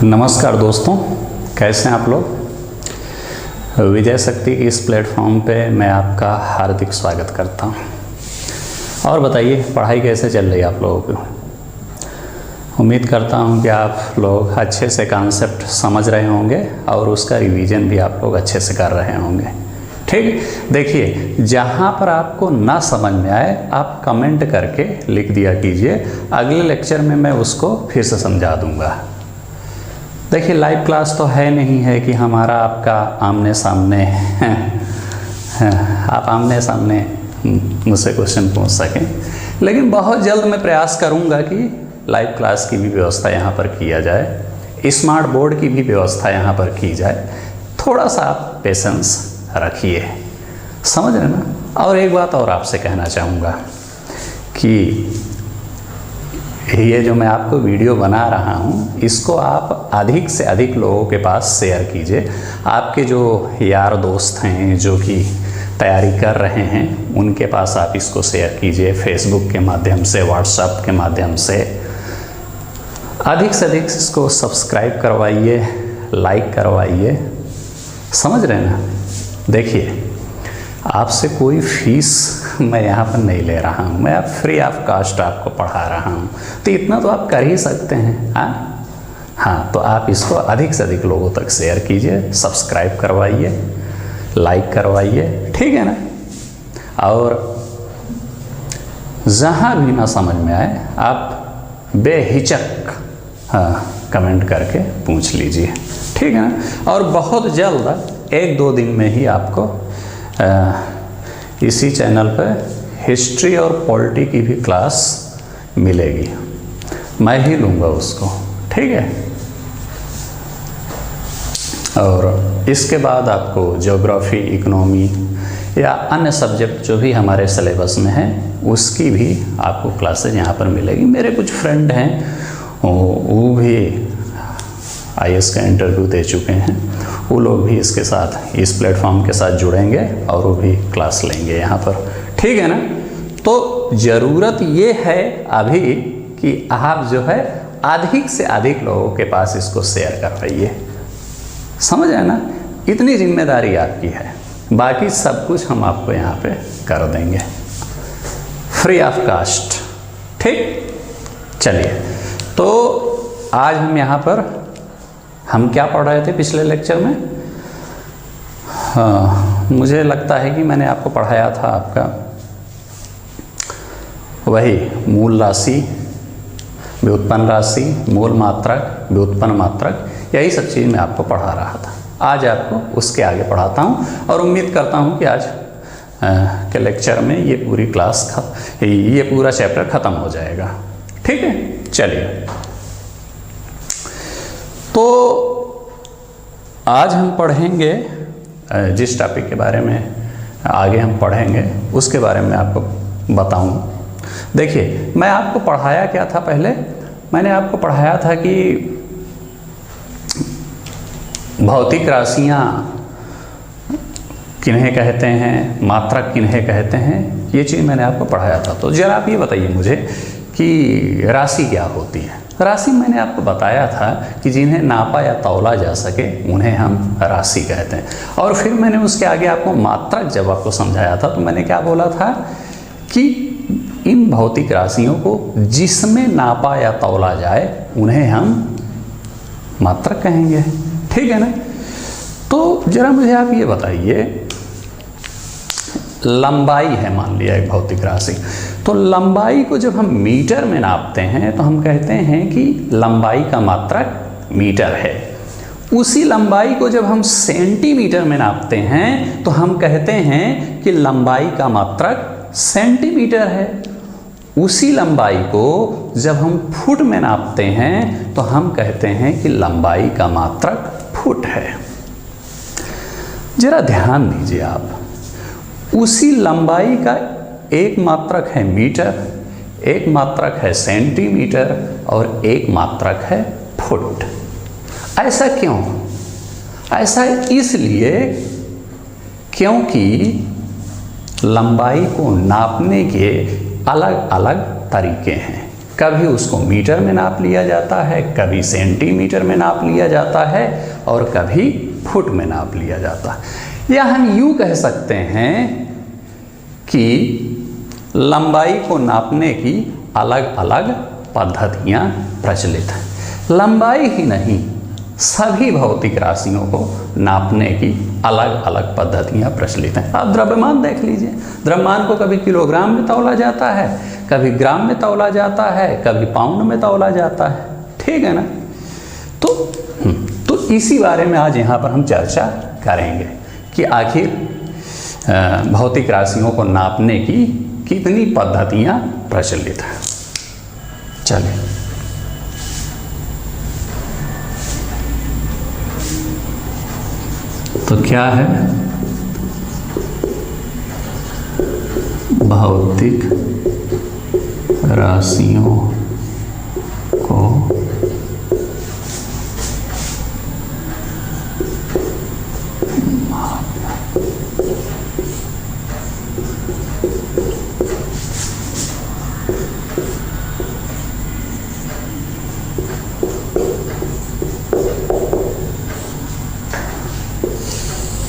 नमस्कार दोस्तों, कैसे हैं आप लोग। विजय शक्ति इस प्लेटफॉर्म पे मैं आपका हार्दिक स्वागत करता हूं। और बताइए, पढ़ाई कैसे चल रही है आप लोगों की। उम्मीद करता हूं कि आप लोग अच्छे से कॉन्सेप्ट समझ रहे होंगे और उसका रिवीजन भी आप लोग अच्छे से कर रहे होंगे। ठीक, देखिए जहाँ पर आपको ना समझ में आए आप कमेंट करके लिख दिया कीजिए, अगले लेक्चर में मैं उसको फिर से समझा दूंगा। देखिए लाइव क्लास तो है नहीं है कि हमारा आपका आमने सामने आप आमने सामने मुझसे क्वेश्चन पूछ सकें, लेकिन बहुत जल्द मैं प्रयास करूंगा कि लाइव क्लास की भी व्यवस्था यहाँ पर किया जाए, स्मार्ट बोर्ड की भी व्यवस्था यहाँ पर की जाए। थोड़ा सा आप पेशेंस रखिए, समझ रहे ना। और एक बात और आपसे कहना चाहूँगा कि ये जो मैं आपको वीडियो बना रहा हूँ, इसको आप अधिक से अधिक लोगों के पास शेयर कीजिए। आपके जो यार दोस्त हैं जो कि तैयारी कर रहे हैं, उनके पास आप इसको शेयर कीजिए, फेसबुक के माध्यम से, व्हाट्सएप के माध्यम से। अधिक से अधिक इसको सब्सक्राइब करवाइए, लाइक करवाइए, समझ रहे ना। देखिए आपसे कोई फीस मैं यहाँ पर नहीं ले रहा हूँ, मैं फ्री ऑफ कास्ट आपको पढ़ा रहा हूँ, तो इतना तो आप कर ही सकते हैं। हाँ, तो आप इसको अधिक से अधिक लोगों तक शेयर कीजिए, सब्सक्राइब करवाइए, लाइक करवाइए, ठीक है ना। और जहाँ भी ना समझ में आए आप बेहिचक कमेंट करके पूछ लीजिए, ठीक है ना। और बहुत जल्द 1-2 दिन में ही आपको इसी चैनल पर हिस्ट्री और पॉलिटी की भी क्लास मिलेगी, मैं ही लूँगा उसको, ठीक है। और इसके बाद आपको ज्योग्राफी, इकोनॉमी या अन्य सब्जेक्ट जो भी हमारे सिलेबस में है उसकी भी आपको क्लासेज यहाँ पर मिलेगी। मेरे कुछ फ्रेंड हैं वो भी IAS का इंटरव्यू दे चुके हैं, वो लोग भी इसके साथ, इस प्लेटफॉर्म के साथ जुड़ेंगे और वो भी क्लास लेंगे यहाँ पर, ठीक है ना। तो ज़रूरत ये है अभी कि आप जो है अधिक से अधिक लोगों के पास इसको शेयर करवाइए, समझ आए ना। इतनी जिम्मेदारी आपकी है, बाकी सब कुछ हम आपको यहाँ पे कर देंगे फ्री ऑफ कास्ट, ठीक। चलिए, तो आज हम यहाँ पर हम क्या पढ़ रहे थे पिछले लेक्चर में। हाँ, मुझे लगता है कि मैंने आपको पढ़ाया था आपका वही मूल राशि, व्युत्पन्न राशि, मूल मात्रक, व्युत्पन्न मात्रक, यही सब चीज़ मैं आपको पढ़ा रहा था। आज आपको उसके आगे पढ़ाता हूँ और उम्मीद करता हूँ कि आज के लेक्चर में ये पूरी क्लास ये पूरा चैप्टर ख़त्म हो जाएगा, ठीक है। चलिए, तो आज हम पढ़ेंगे जिस टॉपिक के बारे में आगे हम पढ़ेंगे उसके बारे में आपको बताऊं। देखिए मैं आपको पढ़ाया क्या था पहले, मैंने आपको पढ़ाया था कि भौतिक राशियां किन्हें कहते हैं, मात्रक किन्हें कहते हैं, ये चीज़ मैंने आपको पढ़ाया था। तो जरा आप ये बताइए मुझे कि राशि क्या होती है। राशि मैंने आपको बताया था कि जिन्हें नापा या तौला जा सके उन्हें हम राशि कहते हैं। और फिर मैंने उसके आगे आपको मात्रक जब आपको समझाया था तो मैंने क्या बोला था कि इन भौतिक राशियों को जिसमें नापा या तौला जाए उन्हें हम मात्रक कहेंगे, ठीक है ना। तो जरा मुझे आप ये बताइए, लंबाई है मान लिया एक भौतिक राशि, तो लंबाई को जब हम मीटर में नापते हैं तो हम कहते हैं कि लंबाई का मात्रक मीटर है। उसी लंबाई को जब हम सेंटीमीटर में नापते हैं तो हम कहते हैं कि लंबाई का मात्रक सेंटीमीटर है। उसी लंबाई को जब हम फुट में नापते हैं तो हम कहते हैं कि लंबाई का मात्रक फुट है। जरा ध्यान दीजिए आप, उसी लंबाई का एक मात्रक है मीटर, एक मात्रक है सेंटीमीटर और एक मात्रक है फुट। ऐसा क्यों? ऐसा इसलिए क्योंकि लंबाई को नापने के अलग अलग तरीके हैं। कभी उसको मीटर में नाप लिया जाता है, कभी सेंटीमीटर में नाप लिया जाता है और कभी फुट में नाप लिया जाता है। या हम यूँ कह सकते हैं कि लंबाई को नापने की अलग अलग पद्धतियाँ प्रचलित हैं। लंबाई ही नहीं, सभी भौतिक राशियों को नापने की अलग अलग पद्धतियाँ प्रचलित हैं। आप द्रव्यमान देख लीजिए, द्रव्यमान को कभी किलोग्राम में तौला जाता है, कभी ग्राम में तौला जाता है, कभी पाउंड में तौला जाता है, ठीक है ना। तो इसी बारे में आज यहाँ पर हम चर्चा करेंगे कि आखिर भौतिक राशियों को नापने की कितनी पद्धतियाँ प्रचलित हैं। चलिए, तो क्या है भौतिक राशियों को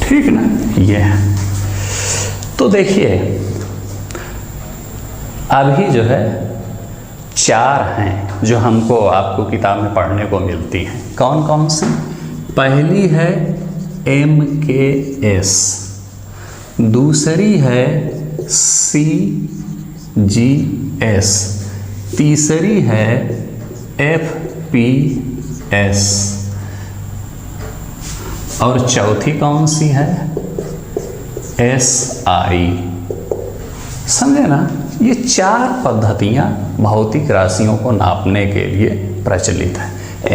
ठीक ना। ये तो देखिए, अभी जो है 4 हैं जो हमको आपको किताब में पढ़ने को मिलती हैं। कौन कौन सी? पहली है MKS, दूसरी है CGS, तीसरी है FPS और चौथी कौन सी है? SI। समझे ना। ये 4 पद्धतियाँ भौतिक राशियों को नापने के लिए प्रचलित है।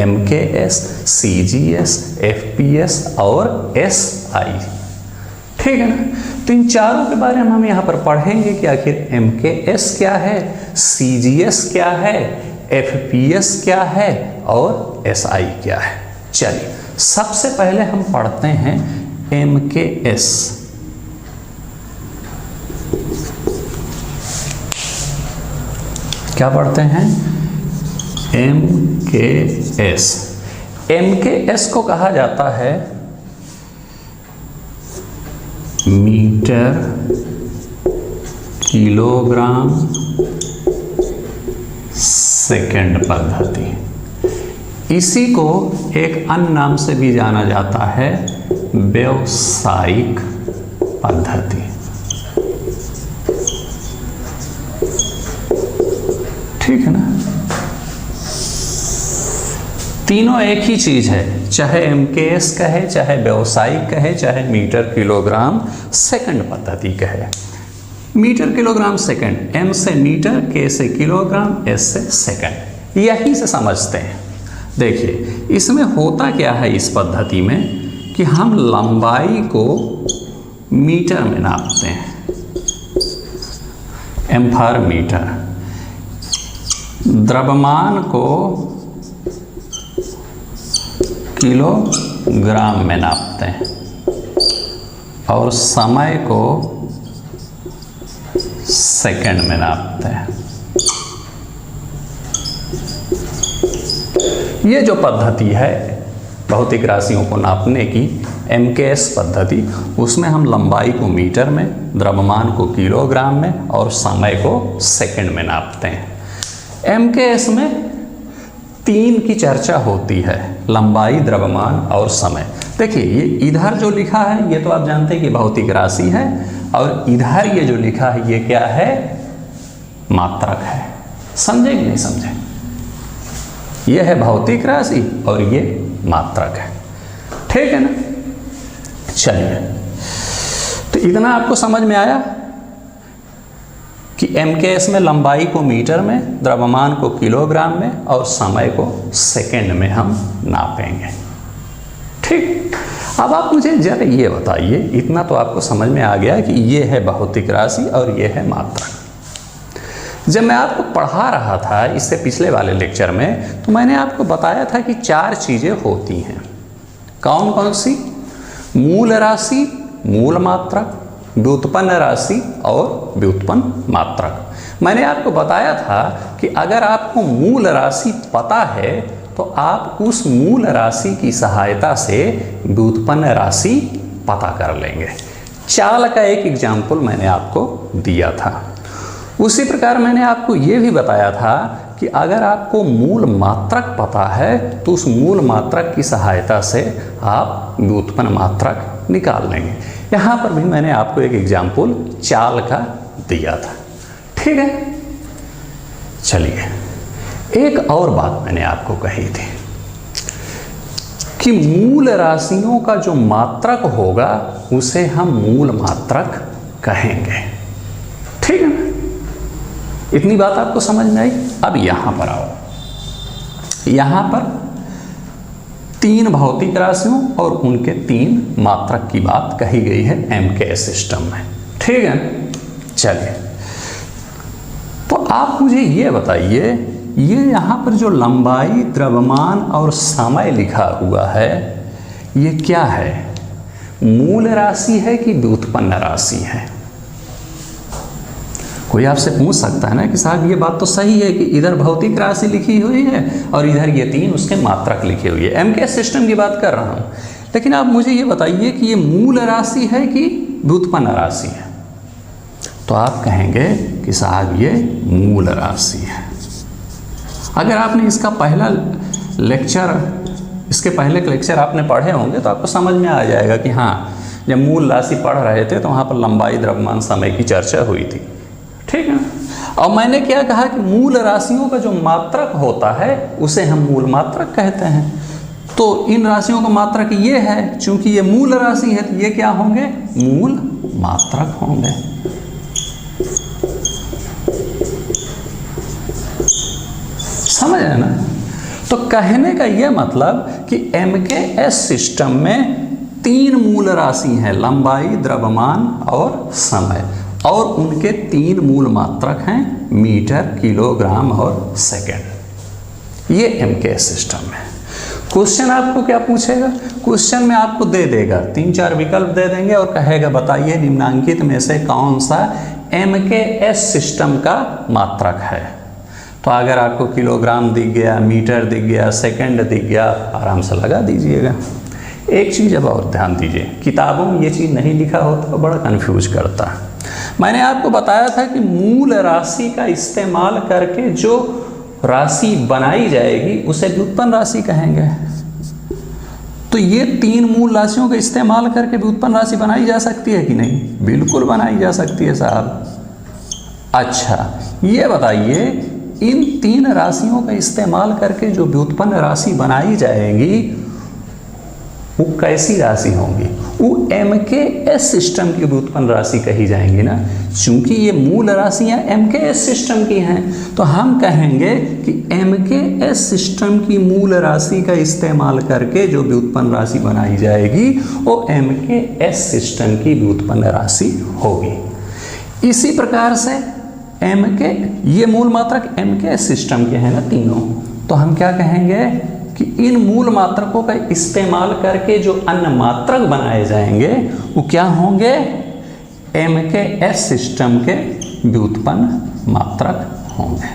MKS, CGS, FPS और SI, ठीक है ना। तो इन चारों के बारे में हम यहाँ पर पढ़ेंगे कि आखिर MKS क्या है, CGS क्या है, FPS क्या है और SI क्या है। चलिए, सबसे पहले हम पढ़ते हैं MKS। क्या पढ़ते हैं? MKS। MKS को कहा जाता है मीटर किलोग्राम सेकंड पद्धति। इसी को एक अन्य नाम से भी जाना जाता है व्यावसायिक पद्धति। ठीक है ना। तीनों एक ही चीज है, चाहे MKS कहे, चाहे व्यावसायिक कहे, चाहे मीटर किलोग्राम सेकंड पद्धति कहे। मीटर किलोग्राम सेकंड, M से मीटर, K से किलोग्राम, S से सेकंड, यही से समझते हैं। देखिए, इसमें होता क्या है इस पद्धति में कि हम लंबाई को मीटर में नापते हैं, M फॉर मीटर। द्रव्यमान को किलोग्राम में नापते हैं और समय को सेकंड में नापते हैं। ये जो पद्धति है भौतिक राशियों को नापने की, MKS पद्धति, उसमें हम लंबाई को मीटर में, द्रव्यमान को किलोग्राम में और समय को सेकंड में नापते हैं। MKS में 3 की चर्चा होती है, लंबाई, द्रव्यमान और समय। देखिए, ये इधर जो लिखा है ये तो आप जानते हैं कि भौतिक राशि है, और इधर ये जो लिखा है ये क्या है? मात्रक है। समझे कि नहीं समझे? ये है भौतिक राशि और ये मात्रक है, ठीक है ना। चलिए, तो इतना आपको समझ में आया कि MKS में लंबाई को मीटर में, द्रव्यमान को किलोग्राम में और समय को सेकंड में हम नापेंगे। ठीक। अब आप मुझे जरा ये बताइए, इतना तो आपको समझ में आ गया कि ये है भौतिक राशि और ये है मात्रक। जब मैं आपको पढ़ा रहा था इससे पिछले वाले लेक्चर में, तो मैंने आपको बताया था कि 4 चीज़ें होती हैं। कौन कौन सी? मूल राशि, मूल मात्रक, व्युत्पन्न राशि और व्युत्पन्न मात्रक। मैंने आपको बताया था कि अगर आपको मूल राशि पता है तो आप उस मूल राशि की सहायता से व्युत्पन्न राशि पता कर लेंगे। चाल का एक एग्जाम्पल मैंने आपको दिया था। उसी प्रकार मैंने आपको ये भी बताया था कि अगर आपको मूल मात्रक पता है तो उस मूल मात्रक की सहायता से आप व्युत्पन्न मात्रक निकाल लेंगे। यहाँ पर भी मैंने आपको एक एग्जाम्पल चाल का दिया था। ठीक है, चलिए एक और बात मैंने आपको कही थी कि मूल राशियों का जो मात्रक होगा उसे हम मूल मात्रक कहेंगे। ठीक है ना, इतनी बात आपको समझ में आई। अब यहां पर आओ, यहां पर 3 भौतिक राशियों और उनके 3 मात्रक की बात कही गई है एमके सिस्टम में। ठीक है, चलिए तो आप मुझे ये बताइए, ये यहाँ पर जो लंबाई, द्रव्यमान और समय लिखा हुआ है ये क्या है? मूल राशि है कि व्युत्पन्न राशि है? कोई आपसे पूछ सकता है ना कि साहब ये बात तो सही है कि इधर भौतिक राशि लिखी हुई है और इधर ये 3 उसके मात्रक लिखे हुए हैं। एमके सिस्टम की बात कर रहा हूँ, लेकिन आप मुझे ये बताइए कि ये मूल राशि है कि व्युत्पन्न राशि है? तो आप कहेंगे कि साहब ये मूल राशि है। अगर आपने इसका पहला लेक्चर, इसके पहले के लेक्चर आपने पढ़े होंगे तो आपको समझ में आ जाएगा कि हाँ, जब मूल राशि पढ़ रहे थे तो वहाँ पर लंबाई, द्रव्यमान, समय की चर्चा हुई थी। ठीक है, और मैंने क्या कहा कि मूल राशियों का जो मात्रक होता है उसे हम मूल मात्रक कहते हैं। तो इन राशियों का मात्रक ये है, चूंकि ये मूल राशि है तो ये क्या होंगे? मूल मात्रक होंगे। समझ रहे ना? तो कहने का यह मतलब कि एमकेएस सिस्टम में 3 मूल राशि हैं, लंबाई, द्रव्यमान और समय, और उनके 3 मूल मात्रक हैं मीटर, किलोग्राम और सेकंड। ये एमकेएस सिस्टम है। क्वेश्चन आपको क्या पूछेगा? क्वेश्चन में आपको दे देगा 3-4 विकल्प दे देंगे और कहेगा बताइए निम्नांकित में से कौन सा एमकेएस सिस्टम का मात्रक है। तो अगर आपको किलोग्राम दिख गया, मीटर दिख गया, सेकंड दिख गया, आराम से लगा दीजिएगा। एक चीज़ अब और ध्यान दीजिए, किताबों में ये चीज़ नहीं लिखा होता तो बड़ा कन्फ्यूज करता है। मैंने आपको बताया था कि मूल राशि का इस्तेमाल करके जो राशि बनाई जाएगी उसे व्युत्पन्न राशि कहेंगे। तो ये 3 मूल राशियों का इस्तेमाल करके व्युत्पन्न राशि बनाई जा सकती है कि नहीं? बिल्कुल बनाई जा सकती है साहब। अच्छा, ये बताइए इन 3 राशियों का इस्तेमाल करके जो व्युत्पन्न राशि बनाई जाएगी वो कैसी राशि होंगी? वो एमकेएस सिस्टम की व्युत्पन्न राशि कही जाएंगी ना। चूंकि ये मूल राशियां एमकेएस सिस्टम की हैं तो हम कहेंगे कि एमकेएस सिस्टम की मूल राशि का इस्तेमाल करके जो व्युत्पन्न राशि बनाई जाएगी वो एमकेएस सिस्टम की व्युत्पन्न राशि होगी। इसी प्रकार से ये मूल मात्रक एमकेएस सिस्टम के हैं ना तीनों, तो हम क्या कहेंगे कि इन मूल मात्रकों का इस्तेमाल करके जो अन्य मात्रक बनाए जाएंगे वो क्या होंगे? एमकेएस सिस्टम के व्युत्पन्न मात्रक होंगे।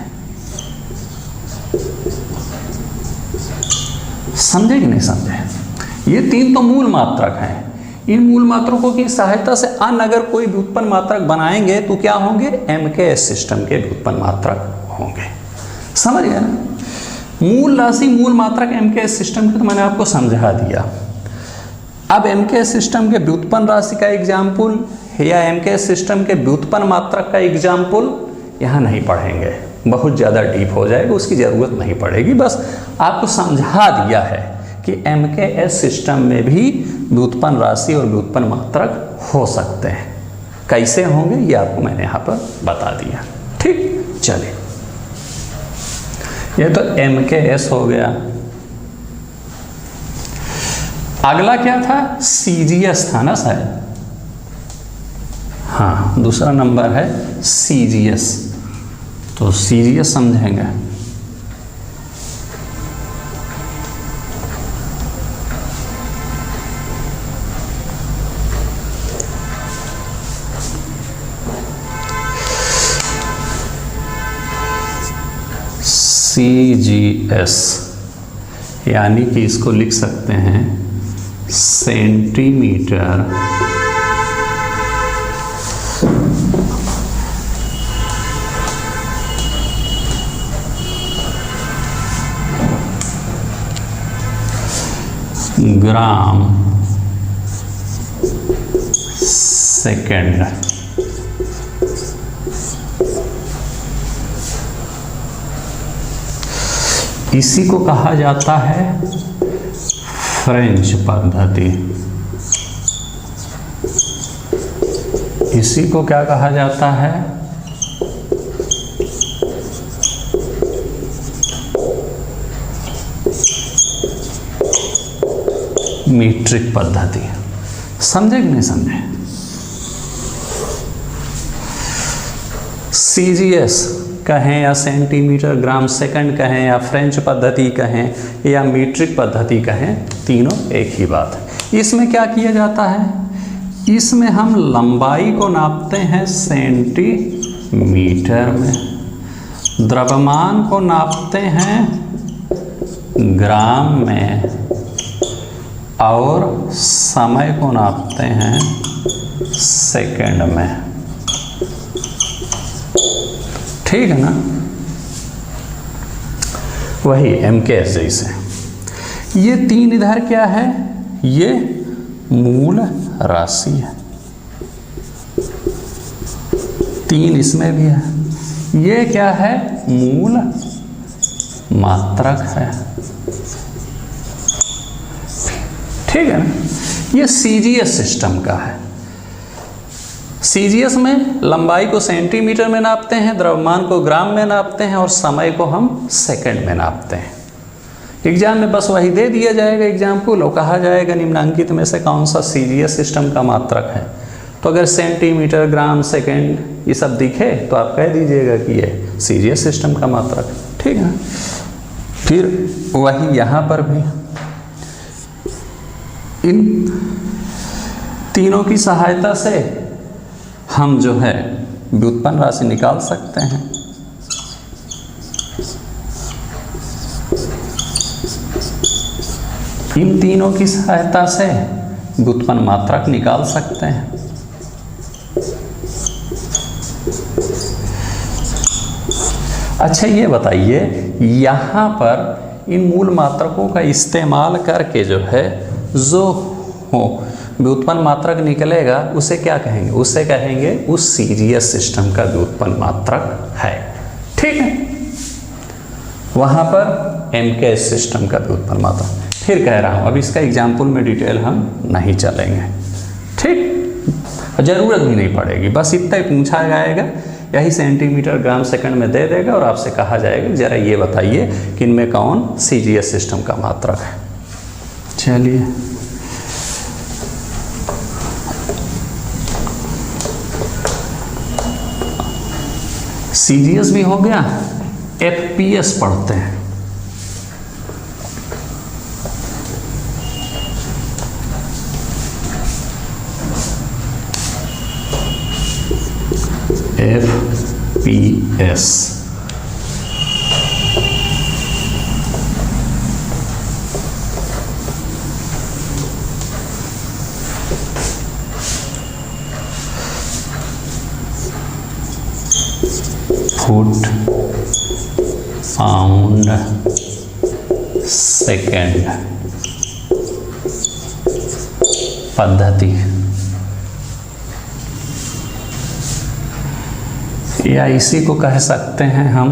समझे कि नहीं समझे? ये 3 तो मूल मात्रक हैं। इन मूल मात्रकों की सहायता से अन्य अगर कोई व्युत्पन्न मात्रक बनाएंगे तो क्या होंगे? एमकेएस सिस्टम के व्युत्पन्न मात्रक होंगे। समझ गए ना? मूल राशि, मूल मात्रक एमकेएस सिस्टम के तो मैंने आपको समझा दिया। अब एमकेएस सिस्टम के व्युत्पन्न राशि का एग्जाम्पल या एमकेएस सिस्टम के व्युत्पन्न मात्रक का एग्जाम्पल यहाँ नहीं पढ़ेंगे, बहुत ज़्यादा डीप हो जाएगा, उसकी ज़रूरत नहीं पड़ेगी। बस आपको समझा दिया है कि एमकेएस सिस्टम में भी व्युत्पन्न राशि और व्युत्पन्न मात्रक हो सकते हैं। कैसे होंगे ये आपको मैंने यहाँ पर बता दिया। ठीक, चलिए ये तो एमकेएस हो गया। अगला क्या था? सीजीएस था ना शायद? हाँ, दूसरा नंबर है सीजीएस। तो सीजीएस समझेंगे। CGS, यानी कि इसको लिख सकते हैं सेंटीमीटर ग्राम सेकेंड। इसी को कहा जाता है फ्रेंच पद्धति। इसी को क्या कहा जाता है? मीट्रिक पद्धति। समझे कि नहीं समझे? CGS कहें या सेंटीमीटर ग्राम सेकंड कहें या फ्रेंच पद्धति कहें या मीट्रिक पद्धति कहें, तीनों एक ही बात है। इसमें क्या किया जाता है? इसमें हम लंबाई को नापते हैं सेंटीमीटर में, द्रव्यमान को नापते हैं ग्राम में और समय को नापते हैं सेकंड में। ठीक है ना? वही MKS जैसे। ये तीन इधर क्या है? ये मूल राशि है। तीन इसमें भी है। ये क्या है? मूल मात्रक है। ठीक है ना? ये CGS सिस्टम का है। CGS में लंबाई को सेंटीमीटर में नापते हैं, द्रव्यमान को ग्राम में नापते हैं और समय को हम सेकंड में नापते हैं। एग्जाम में बस वही दे दिया जाएगा एग्जाम्पल, और कहा जाएगा निम्नांकित में से कौन सा CGS सिस्टम का मात्रक है। तो अगर सेंटीमीटर ग्राम सेकंड ये सब दिखे तो आप कह दीजिएगा कि ये CGS सिस्टम का मात्रक है। ठीक है? फिर वही यहाँ पर भी इन तीनों की सहायता से हम जो है व्युत्पन्न राशि निकाल सकते हैं। इन तीनों की सहायता से व्युत्पन्न मात्रक निकाल सकते हैं। अच्छा ये बताइए, यहाँ पर इन मूल मात्रकों का इस्तेमाल करके जो है जो हो व्युत्पन्न मात्रक निकलेगा उसे क्या कहेंगे? उसे कहेंगे उस CGS सिस्टम का व्युत्पन्न मात्रक है। ठीक है? वहाँ पर MKS सिस्टम का व्युत्पन्न मात्रक। फिर कह रहा हूँ, अब इसका एग्जाम्पल में डिटेल हम नहीं चलेंगे। ठीक? ज़रूरत भी नहीं पड़ेगी, बस इतना ही पूछा जाएगा, यही सेंटीमीटर ग्राम सेकंड में दे देगा और आपसे कहा जाएगा जरा ये बताइए कि इनमें कौन CGS सिस्टम का मात्रक है। चलिए CGS भी हो गया, FPS पढ़ते हैं। FPS फुट पाउंड सेकेंड पद्धति, या इसी को कह सकते हैं हम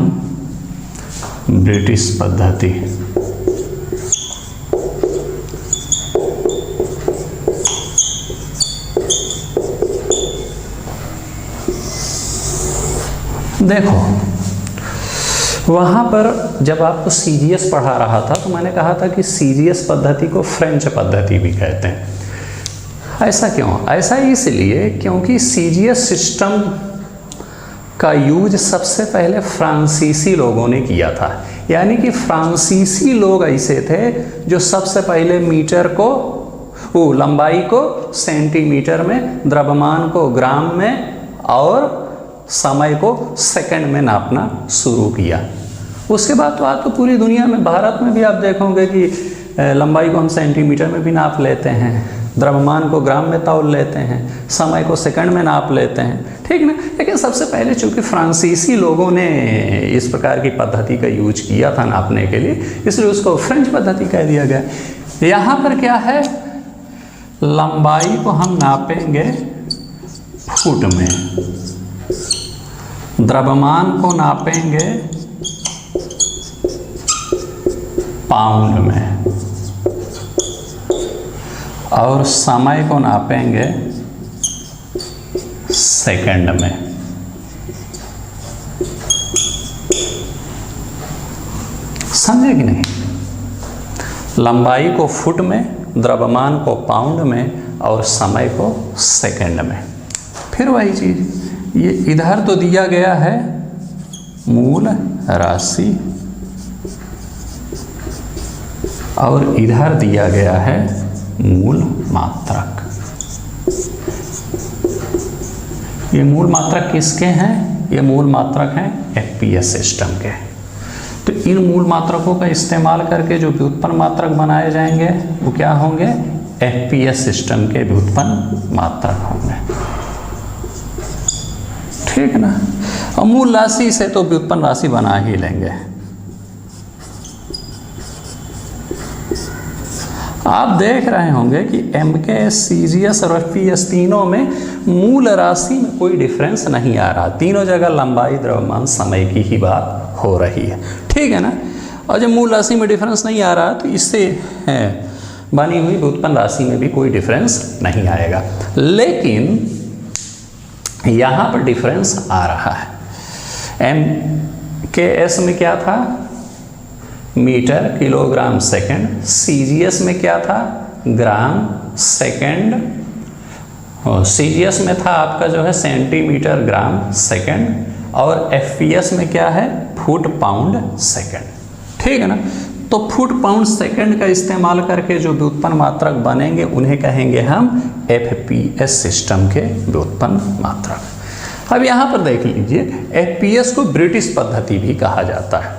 ब्रिटिश पद्धति। देखो वहाँ पर जब आपको CGS पढ़ा रहा था तो मैंने कहा था कि CGS पद्धति को फ्रेंच पद्धति भी कहते हैं। ऐसा क्यों? ऐसा इसलिए क्योंकि CGS सिस्टम का यूज सबसे पहले फ्रांसीसी लोगों ने किया था। यानी कि फ्रांसीसी लोग ऐसे थे जो सबसे पहले मीटर को लंबाई को सेंटीमीटर में, द्रव्यमान को ग्राम में और समय को सेकंड में नापना शुरू किया। उसके बाद तो आज तो पूरी दुनिया में, भारत में भी आप देखोगे कि लंबाई को हम सेंटीमीटर में भी नाप लेते हैं, द्रव्यमान को ग्राम में तौल लेते हैं, समय को सेकंड में नाप लेते हैं, ठीक ना। लेकिन सबसे पहले चूंकि फ्रांसीसी लोगों ने इस प्रकार की पद्धति का यूज किया था नापने के लिए, इसलिए उसको फ्रेंच पद्धति कह दिया गया। यहाँ पर क्या है, लंबाई को हम नापेंगे फुट में, द्रव्यमान को नापेंगे पाउंड में, और समय को नापेंगे सेकंड में। समझे कि नहीं? लंबाई को फुट में, द्रव्यमान को पाउंड में और समय को सेकंड में। फिर वही चीज, ये इधर तो दिया गया है मूल राशि और इधर दिया गया है मूल मात्रक। ये मूल मात्रक किसके हैं? ये मूल मात्रक हैं एफपीएस सिस्टम के। तो इन मूल मात्रकों का इस्तेमाल करके जो व्युत्पन्न मात्रक बनाए जाएंगे वो क्या होंगे? एफपीएस सिस्टम के व्युत्पन्न मात्रक होंगे, ठीक है ना। और मूल राशि से तो व्युत्पन्न राशि बना ही लेंगे। आप देख रहे होंगे कि एमकेएस, सीजीएस और एफपीएस तीनों में मूल राशि में कोई डिफरेंस नहीं आ रहा। तीनों जगह लंबाई, द्रव्यमान, समय की ही बात हो रही है, ठीक है ना। और जब मूल राशि में डिफरेंस नहीं आ रहा तो इससे बनी हुई व्युत्पन्न राशि में भी कोई डिफरेंस नहीं आएगा। लेकिन यहाँ पर डिफरेंस आ रहा है। एमकेएस में क्या था? Metre kilogram second. सीजीएस में क्या था? Gram second. और सीजीएस में था आपका जो है सेंटीमीटर ग्राम सेकंड। और एफपीएस में क्या है? फुट पाउंड सेकंड, ठीक है ना। तो फुट पाउंड सेकंड का इस्तेमाल करके जो व्युत्पन्न मात्रक बनेंगे उन्हें कहेंगे हम एफपीएस सिस्टम के व्युत्पन्न मात्रक। अब यहाँ पर देख लीजिए, एफपीएस को ब्रिटिश पद्धति भी कहा जाता है।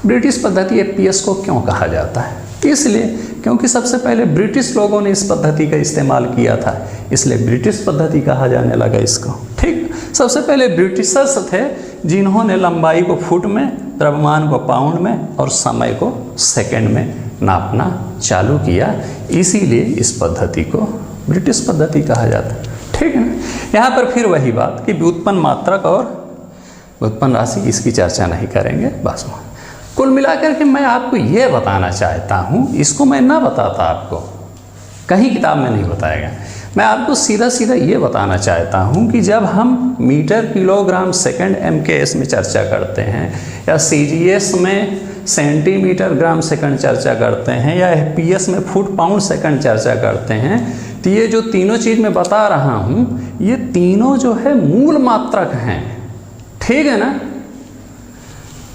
ब्रिटिश पद्धति एफपीएस को क्यों कहा जाता है? इसलिए क्योंकि सबसे पहले ब्रिटिश लोगों ने इस पद्धति का इस्तेमाल किया था, इसलिए ब्रिटिश पद्धति कहा जाने लगा इसको, ठीक। सबसे पहले ब्रिटिशर्स थे जिन्होंने लंबाई को फुट में, द्रव्यमान को पाउंड में और समय को सेकंड में नापना चालू किया, इसीलिए इस पद्धति को ब्रिटिश पद्धति कहा जाता है, ठीक है ना। यहाँ पर फिर वही बात कि व्युत्पन्न मात्रक और व्युत्पन्न राशि, इसकी चर्चा नहीं करेंगे बस। कुल मिलाकर के मैं आपको ये बताना चाहता हूँ, इसको मैं ना बताता आपको, कहीं किताब में नहीं बताएगा। मैं आपको सीधा सीधा ये बताना चाहता हूँ कि जब हम मीटर किलोग्राम सेकंड एमकेएस में चर्चा करते हैं, या सीजीएस में सेंटीमीटर ग्राम सेकंड चर्चा करते हैं, या एफपीएस में फुट पाउंड सेकंड चर्चा करते हैं, तो ये जो तीनों चीज़ मैं बता रहा हूँ, ये तीनों जो है मूल मात्रक हैं, ठीक है ना।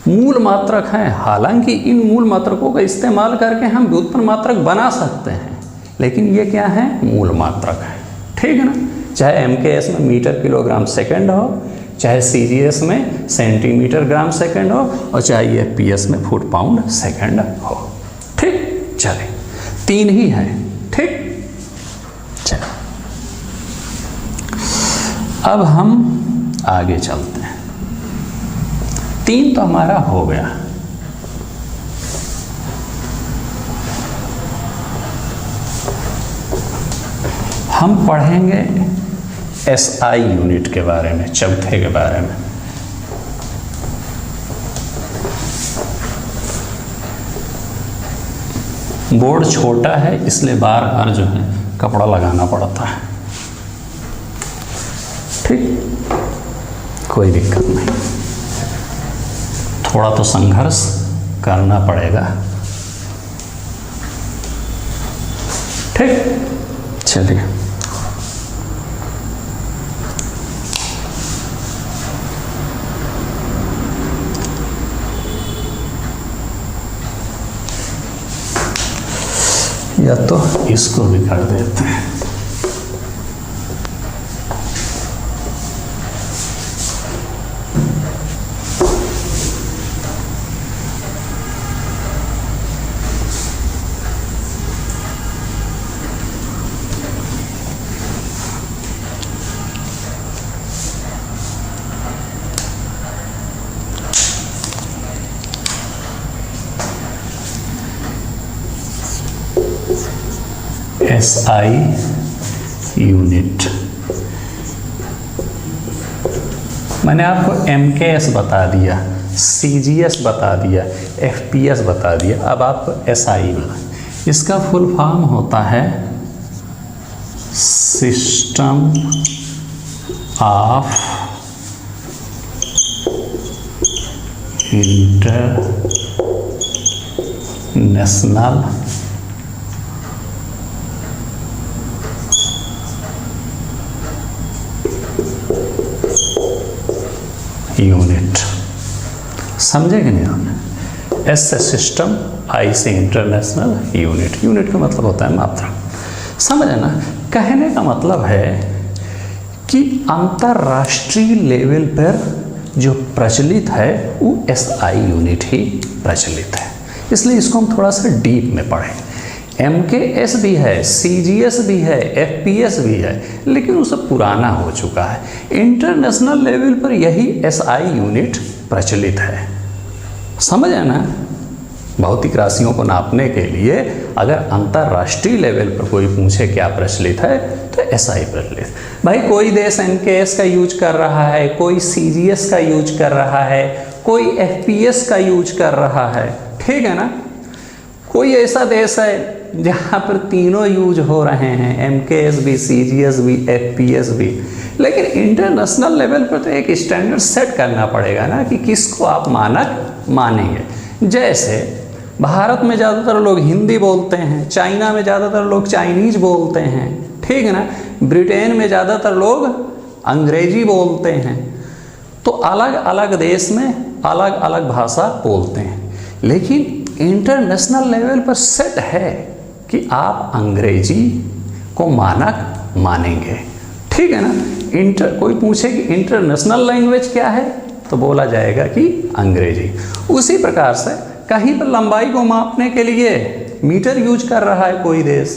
मूल मात्रक हैं। हालांकि इन मूल मात्रकों का इस्तेमाल करके हम व्युत्पन्न मात्रक बना सकते हैं, लेकिन ये क्या है? मूल मात्रक है, ठीक है ना। चाहे एमकेएस में मीटर किलोग्राम सेकंड हो, चाहे सीजीएस में सेंटीमीटर ग्राम सेकंड हो, और चाहे एफपीएस में फुट पाउंड सेकंड हो, ठीक। चलिए, तीन ही हैं, ठीक। चलिए अब हम आगे चलते हैं। तीन तो हमारा हो गया। हम पढ़ेंगे एसआई यूनिट के बारे में, चौथे के बारे में। बोर्ड छोटा है इसलिए बार बार जो है कपड़ा लगाना पड़ता है, ठीक, कोई दिक्कत नहीं। थोड़ा तो संघर्ष करना पड़ेगा, ठीक। चलिए, या तो इसको भी कर देते हैं। SI unit. मैंने आपको MKS बता दिया, CGS बता दिया, FPS बता दिया, अब आपको SI बता। इसका फुल फॉर्म होता है सिस्टम ऑफ इंटरनेशनल यूनिट। समझे कि नहीं आपने? S से सिस्टम, I से इंटरनेशनल यूनिट। यूनिट का मतलब होता है मात्रा। समझे ना? कहने का मतलब है कि अंतरराष्ट्रीय लेवल पर जो प्रचलित है वो SI यूनिट ही प्रचलित है, इसलिए इसको हम थोड़ा सा डीप में पढ़ें। MKS भी है, CGS भी है, FPS भी है, लेकिन वो सब पुराना हो चुका है। इंटरनेशनल लेवल पर यही SI यूनिट प्रचलित है। समझ है ना? भौतिक राशियों को नापने के लिए अगर अंतरराष्ट्रीय लेवल पर कोई पूछे क्या प्रचलित है तो SI प्रचलित। भाई कोई देश MKS का यूज कर रहा है, कोई CGS का यूज कर रहा है, कोई FPS का यूज कर रहा है, ठीक है ना? कोई ऐसा देश है जहाँ पर तीनों यूज हो रहे हैं, MKS भी, CGS भी, FPS भी, लेकिन इंटरनेशनल लेवल पर तो एक स्टैंडर्ड सेट करना पड़ेगा ना कि किसको आप मानक मानेंगे। जैसे भारत में ज़्यादातर लोग हिंदी बोलते हैं, चाइना में ज़्यादातर लोग चाइनीज बोलते हैं, ठीक है ना? ब्रिटेन में ज़्यादातर लोग अंग्रेजी बोलते हैं। तो अलग अलग देश में अलग अलग भाषा बोलते हैं, लेकिन इंटरनेशनल लेवल पर सेट है कि आप अंग्रेजी को मानक मानेंगे, ठीक है ना? कोई पूछे कि इंटरनेशनल लैंग्वेज क्या है तो बोला जाएगा कि अंग्रेजी। उसी प्रकार से कहीं पर लंबाई को मापने के लिए मीटर यूज कर रहा है कोई देश,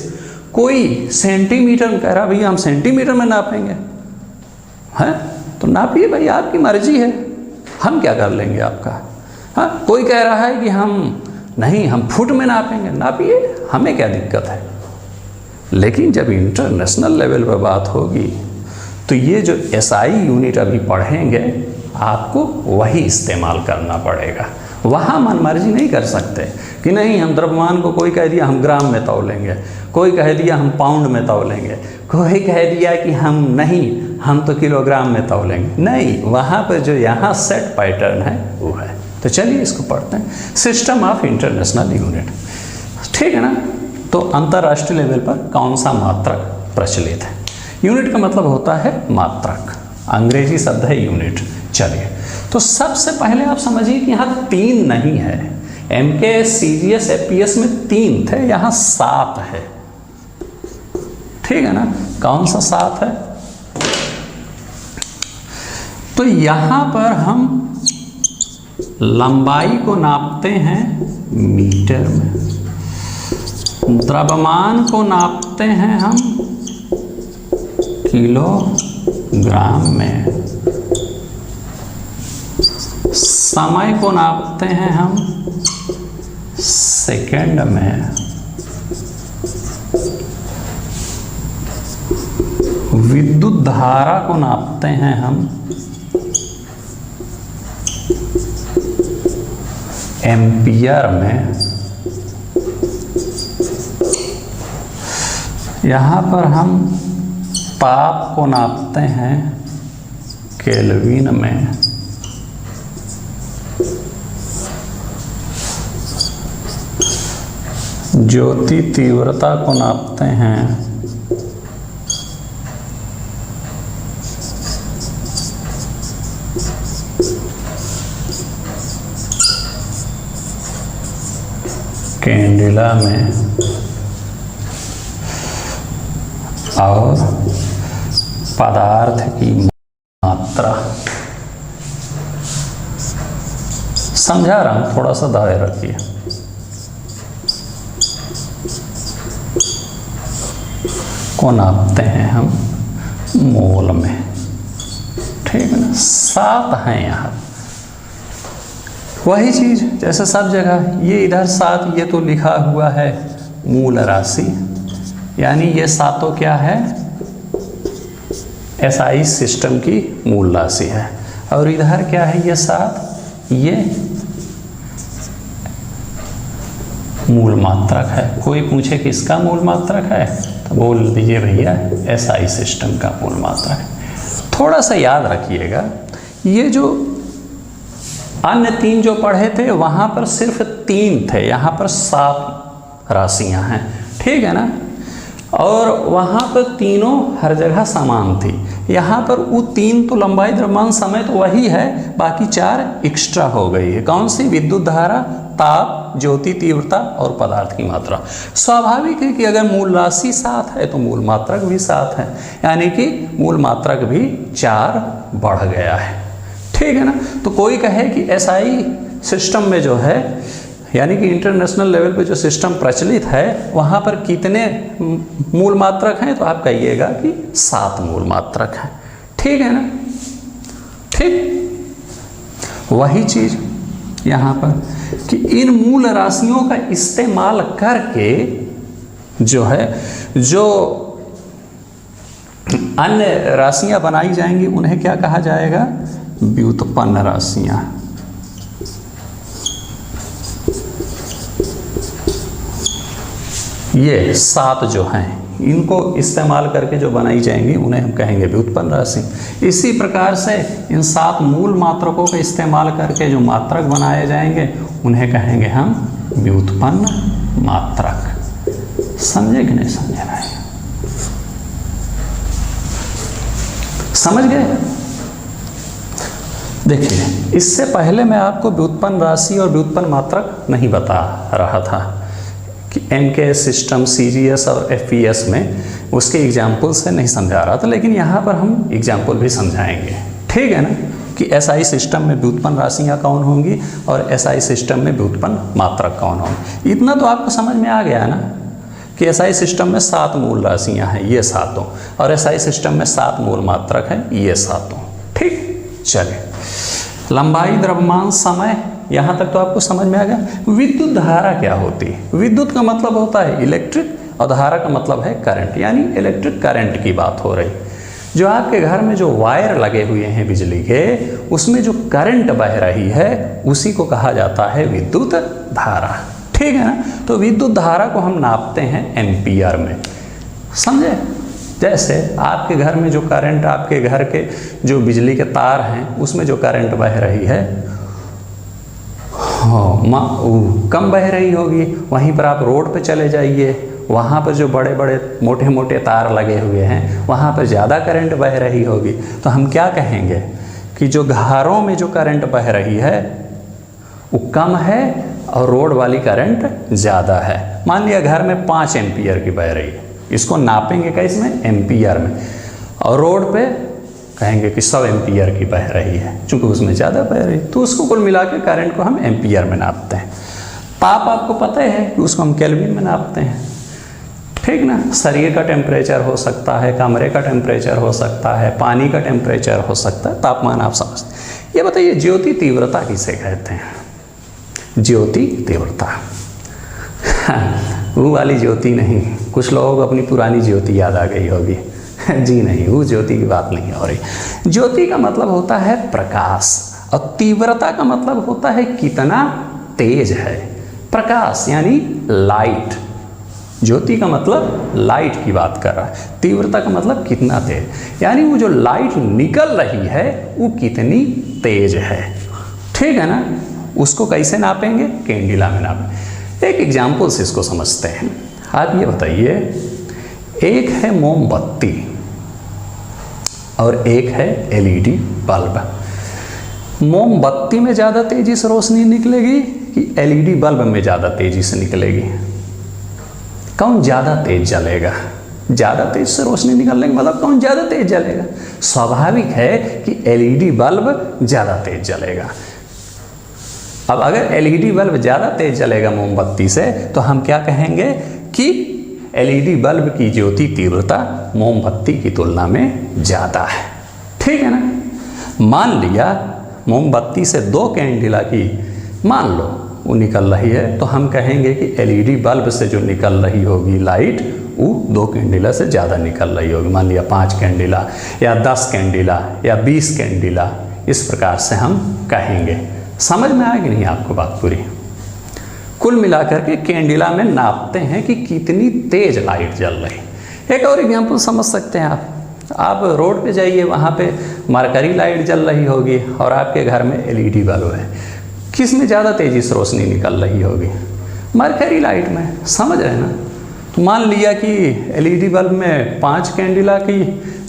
कोई सेंटीमीटर में कह रहा भैया हम सेंटीमीटर में नापेंगे, हैं? तो नापिए भाई, आपकी मर्जी है, हम क्या कर लेंगे आपका। हाँ, कोई कह रहा है कि हम नहीं, हम फुट में नापेंगे, नापिए, हमें क्या दिक्कत है। लेकिन जब इंटरनेशनल लेवल पर बात होगी तो ये जो SI यूनिट अभी पढ़ेंगे आपको वही इस्तेमाल करना पड़ेगा। वहाँ मनमर्जी नहीं कर सकते कि नहीं हम द्रव्यमान को, कोई कह दिया हम ग्राम में तौलेंगे, कोई कह दिया हम पाउंड में तौलेंगे, कोई कह दिया कि हम नहीं, हम तो किलोग्राम में तौलेंगे। नहीं, वहाँ पर जो यहाँ सेट पैटर्न है वो है। तो चलिए इसको पढ़ते हैं, सिस्टम ऑफ इंटरनेशनल यूनिट, ठीक है ना? तो अंतर्राष्ट्रीय लेवल पर कौन सा मात्रक प्रचलित है? यूनिट का मतलब होता है मात्रक, अंग्रेजी शब्द है यूनिट। चलिए, तो सबसे पहले आप समझिए कि यहाँ 3 नहीं है। MKS, CGS, FPS में 3 थे, यहाँ 7 है, ठीक है ना? कौन सा 7 है? तो यहाँ पर हम लंबाई को नापते हैं मीटर में, द्रव्यमान को नापते हैं हम किलोग्राम में, समय को नापते हैं हम सेकंड में, विद्युत धारा को नापते हैं हम एम्पियर में, यहाँ पर हम ताप को नापते हैं केल्विन में, ज्योति तीव्रता को नापते हैं कैंडिला में, और पदार्थ की मात्रा। समझा रहा हूं, थोड़ा सा दायरा रखिए। को नापते हैं हम मोल में, ठीक है ना? 7 हैं यहाँ। वही चीज जैसे सब जगह, ये इधर 7, ये तो लिखा हुआ है मूल राशि, यानी ये सातों क्या है, एसआई सिस्टम की मूल राशि है। और इधर क्या है, ये 7, ये मूल मात्रक है। कोई पूछे किसका मूल मात्रक है तो बोल दीजिए भैया एसआई सिस्टम का मूल मात्रक है। थोड़ा सा याद रखिएगा, ये जो अन्य 3 जो पढ़े थे वहाँ पर सिर्फ 3 थे, यहाँ पर 7 राशियाँ हैं, ठीक है ना। और वहाँ पर तीनों हर जगह समान थी। यहाँ पर वो 3 तो लंबाई द्रव्यमान समय तो वही है, बाकी 4 एक्स्ट्रा हो गई है। कौन सी? विद्युत धारा, ताप, ज्योति तीव्रता और पदार्थ की मात्रा। स्वाभाविक है कि अगर मूल राशि 7 है तो मूल मात्रक भी 7 है, यानी कि मूल मात्रक भी 4 बढ़ गया है, ठीक है ना। तो कोई कहे कि एसआई सिस्टम में जो है, यानी कि इंटरनेशनल लेवल पे जो सिस्टम प्रचलित है वहाँ पर कितने मूल मात्रक हैं, तो आप कहिएगा कि 7 मूल मात्रक हैं, ठीक है ना। ठीक वही चीज़ यहाँ पर कि इन मूल राशियों का इस्तेमाल करके जो है, जो अन्य राशियाँ बनाई जाएंगी उन्हें क्या कहा जाएगा? व्युत्पन्न राशियाँ। ये 7 जो हैं इनको इस्तेमाल करके जो बनाई जाएंगी उन्हें हम कहेंगे व्युत्पन्न राशि। इसी प्रकार से इन 7 मूल मात्रकों का इस्तेमाल करके जो मात्रक बनाए जाएंगे उन्हें कहेंगे हम व्युत्पन्न मात्रक। समझे कि नहीं समझे भाई? समझ गए? देखिए, इससे पहले मैं आपको व्युत्पन्न राशि और व्युत्पन्न मात्रक नहीं बता रहा था कि एमकेएस सिस्टम, सीजीएस और एफपीएस में उसके एग्जाम्पल से नहीं समझा रहा था, लेकिन यहाँ पर हम एग्जाम्पल भी समझाएंगे, ठीक है ना, कि एसआई सिस्टम में व्युत्पन्न राशियाँ कौन होंगी और एसआई सिस्टम में व्युत्पन्न मात्रक कौन होंगे। इतना तो आपको समझ में आ गया ना कि एसआई सिस्टम में 7 मूल राशियाँ हैं, ये 7, और एसआई सिस्टम में 7 मूल मात्रक हैं, ये 7। ठीक, चलिए। लंबाई, द्रव्यमान, समय, यहाँ तक तो आपको समझ में आ गया। विद्युत धारा क्या होती है? विद्युत का मतलब होता है इलेक्ट्रिक और धारा का मतलब है करंट, यानी इलेक्ट्रिक करंट की बात हो रही। जो आपके घर में जो वायर लगे हुए हैं बिजली के, उसमें जो करंट बह रही है उसी को कहा जाता है विद्युत धारा, ठीक है ना। तो विद्युत धारा को हम नापते हैं एम्पियर में, समझे। जैसे आपके घर में जो करंट, आपके घर के जो बिजली के तार हैं उसमें जो करंट बह रही है कम बह रही होगी। वहीं पर आप रोड पे चले जाइए, वहाँ पर जो बड़े बड़े मोटे मोटे तार लगे हुए हैं वहाँ पर ज़्यादा करंट बह रही होगी। तो हम क्या कहेंगे कि जो घरों में जो करंट बह रही है वो कम है और रोड वाली करंट ज़्यादा है। मान लिया घर में 5 एम्पियर की बह रही है, इसको नापेंगे कैसे में? एम्पियर में। और रोड पे कहेंगे कि 100 एम्पियर की बह रही है, चूँकि उसमें ज़्यादा बह रही है, तो उसको कुल मिला के करंट को हम एम्पियर में नापते हैं। ताप आपको पता है कि उसको हम केल्विन में नापते हैं, ठीक ना। शरीर का टेम्परेचर हो सकता है, कमरे का टेम्परेचर हो सकता है, पानी का टेम्परेचर हो सकता है, तापमान आप समझते हैं। ये बताइए ज्योति तीव्रता किसे कहते हैं? ज्योति तीव्रता वो वाली ज्योति नहीं। कुछ लोगों को अपनी पुरानी ज्योति याद आ गई होगी जी नहीं, वो ज्योति की बात नहीं हो रही। ज्योति का मतलब होता है प्रकाश और तीव्रता का मतलब होता है कितना तेज है प्रकाश, यानी लाइट। ज्योति का मतलब लाइट की बात कर रहा है, तीव्रता का मतलब कितना तेज, यानी वो जो लाइट निकल रही है वो कितनी तेज है, ठीक है ना। उसको कैसे नापेंगे? कैंडिला में नापेंगे। एक एग्जाम्पल से इसको समझते हैं। आप ये बताइए, एक है मोमबत्ती और एक है एलईडी बल्ब। मोमबत्ती में ज़्यादा तेजी से रोशनी निकलेगी कि एलईडी बल्ब में ज़्यादा तेजी से निकलेगी? कौन ज़्यादा तेज जलेगा? ज़्यादा तेज से रोशनी निकलने का मतलब कौन ज़्यादा तेज जलेगा? स्वाभाविक है कि एलईडी बल्ब ज़्यादा तेज जलेगा। अब अगर एलईडी बल्ब ज़्यादा तेज जलेगा मोमबत्ती से, तो हम क्या कहेंगे कि एलईडी बल्ब की ज्योति तीव्रता मोमबत्ती की तुलना में ज़्यादा है, ठीक है ना। मान लिया मोमबत्ती से 2 कैंडिला की मान लो वो निकल रही है, तो हम कहेंगे कि एलईडी बल्ब से जो निकल रही होगी लाइट वो 2 कैंडिला से ज़्यादा निकल रही होगी। मान लिया 5 कैंडिला या 10 कैंडिला या 20 कैंडिला, इस प्रकार से हम कहेंगे। समझ में आएगी नहीं आपको बात पूरी? कुल मिलाकर के कैंडिला में नापते हैं कि कितनी तेज लाइट जल रही। एक और एग्जाम्पल समझ सकते हैं आप रोड पे जाइए, वहाँ पे मरकरी लाइट जल रही होगी और आपके घर में एलईडी बल्ब है, किस में ज़्यादा तेज़ी से रोशनी निकल रही होगी? मरकरी लाइट में। समझ रहे हैं ना? तो मान लिया कि एलईडी बल्ब में 5 कैंडिला की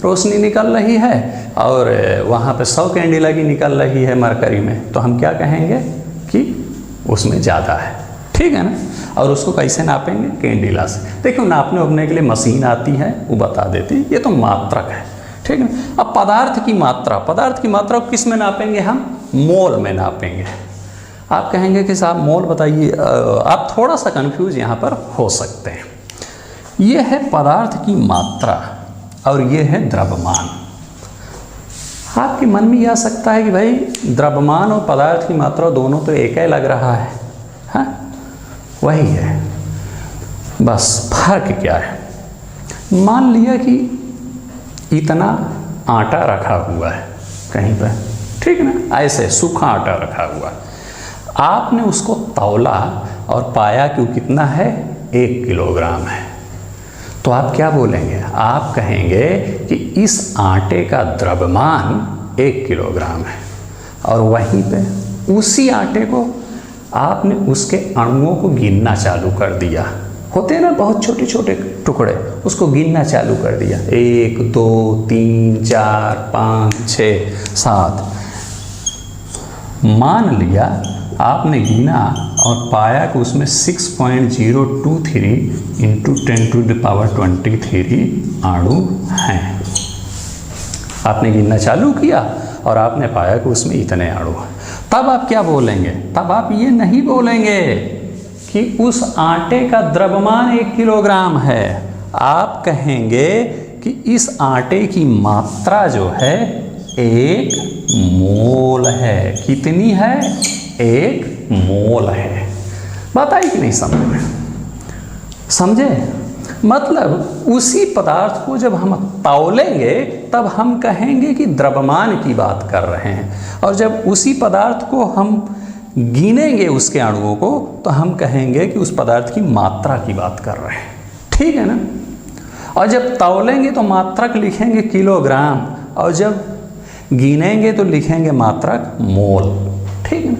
रोशनी निकल रही है और वहाँ पे 100 कैंडिला की निकल रही है मरकरी में, तो हम क्या कहेंगे कि उसमें ज़्यादा है। ठीक है ना? और उसको कैसे नापेंगे? कैंडिला से। देखो नापने उपने के लिए मशीन आती है, वो बता देती है, ये तो मात्रक है। ठीक है? अब पदार्थ की मात्रा को किस में नापेंगे? हम मोल में नापेंगे। आप कहेंगे कि साहब मोल बताइए, आप थोड़ा सा कंफ्यूज यहाँ पर हो सकते हैं। ये है पदार्थ की मात्रा और ये है द्रव्यमान। आपके मन में यह आ सकता है कि भाई द्रव्यमान और पदार्थ की मात्रा दोनों तो एक ही लग रहा है। हाँ, वही है, बस फर्क क्या है? मान लिया कि इतना आटा रखा हुआ है कहीं पर, ठीक है ना, ऐसे सूखा आटा रखा हुआ, आपने उसको तौला और पाया कि वो कितना है? 1 किलोग्राम है। तो आप क्या बोलेंगे? आप कहेंगे कि इस आटे का द्रव्यमान 1 किलोग्राम है। और वहीं पे उसी आटे को आपने उसके अणुओं को गिनना चालू कर दिया। होते हैं ना बहुत छोटे छोटे टुकड़े, उसको गिनना चालू कर दिया। 1 2 3 4 5 6 7। मान लिया आपने गिना और पाया कि उसमें 6.023 इंटू 10⁻23 अणु हैं। आपने गिनना चालू किया और आपने पाया कि उसमें इतने अणु हैं। तब आप क्या बोलेंगे? तब आप ये नहीं बोलेंगे कि उस आटे का द्रव्यमान 1 किलोग्राम है। आप कहेंगे कि इस आटे की मात्रा जो है 1 मोल है। कितनी है? 1 मोल है। बताइए कि नहीं समझ में? समझे? मतलब उसी पदार्थ को जब हम तौलेंगे तब हम कहेंगे कि द्रव्यमान की बात कर रहे हैं, और जब उसी पदार्थ को हम गिनेंगे उसके अणुओं को तो हम कहेंगे कि उस पदार्थ की मात्रा की बात कर रहे हैं। ठीक है ना? और जब तौलेंगे तो मात्रक लिखेंगे किलोग्राम, और जब गिनेंगे तो लिखेंगे मात्रक मोल। ठीक है ना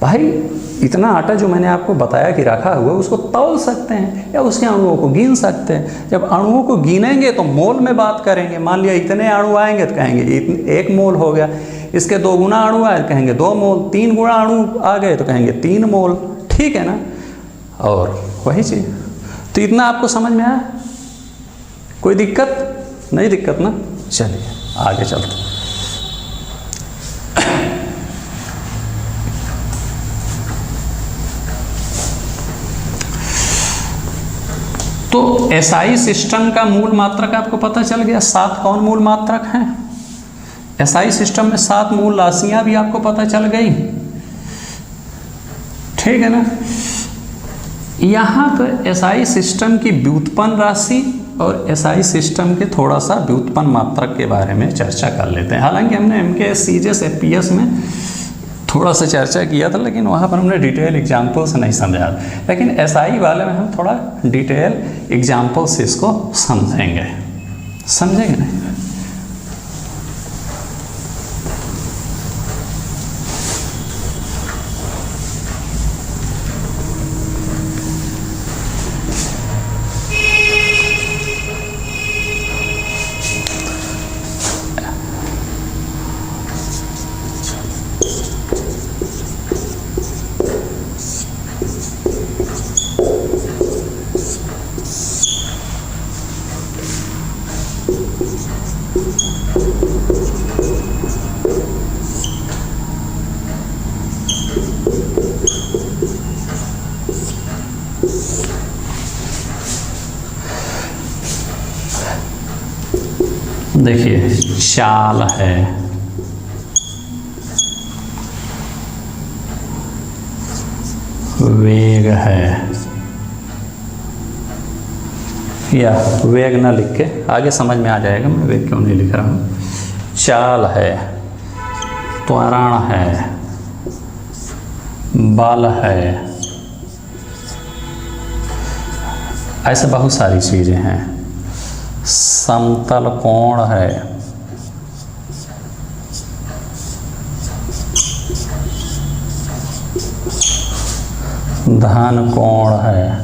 भाई? इतना आटा जो मैंने आपको बताया कि रखा हुआ है उसको तौल सकते हैं या उसके अणुओं को गिन सकते हैं। जब अणुओं को गिनेंगे तो मोल में बात करेंगे। मान लिया इतने अणु आएंगे तो कहेंगे 1 मोल हो गया। इसके 2 गुना अणु आए तो कहेंगे 2 मोल। 3 गुना अणु आ गए तो कहेंगे 3 मोल। ठीक है ना? और वही चीज़। तो इतना आपको समझ में आया? कोई दिक्कत नहीं? दिक्कत ना? चलिए आगे चलते। तो एसआई सिस्टम का मूल मात्रक आपको पता चल गया। 7 कौन मूल मात्रक हैं? एसआई सिस्टम में 7 मूल राशियां भी आपको पता चल गई। ठीक है ना? यहाँ पर एसआई सिस्टम की व्युत्पन्न राशि और एसआई सिस्टम के थोड़ा सा व्युत्पन्न मात्रक के बारे में चर्चा कर लेते हैं। हालांकि हमने एमकेएस सीजीएस एफपीएस में थोड़ा सा चर्चा किया था, लेकिन वहाँ पर हमने डिटेल एग्जाम्पल से नहीं समझा। लेकिन एसआई वाले में हम थोड़ा डिटेल एग्जाम्पल से इसको समझेंगे। समझेंगे नहीं? देखिए चाल है, वेग है, या वेग ना लिख के आगे समझ में आ जाएगा मैं वेग क्यों नहीं लिख रहा हूँ। चाल है, त्वरण है, बल है, ऐसे बहुत सारी चीज़ें हैं। समतल कोण है, धन कोण है,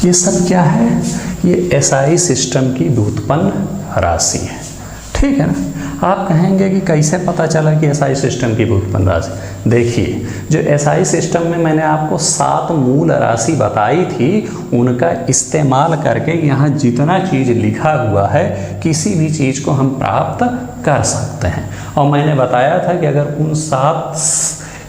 ये सब क्या है? ये एसआई सिस्टम की व्युत्पन्न राशि है। ठीक है ना। आप कहेंगे कि कैसे पता चला कि एसआई सिस्टम की व्युत्पन्न राशि? देखिए, जो एसआई सिस्टम में मैंने आपको 7 मूल राशि बताई थी, उनका इस्तेमाल करके यहाँ जितना चीज़ लिखा हुआ है किसी भी चीज़ को हम प्राप्त कर सकते हैं। और मैंने बताया था कि अगर उन 7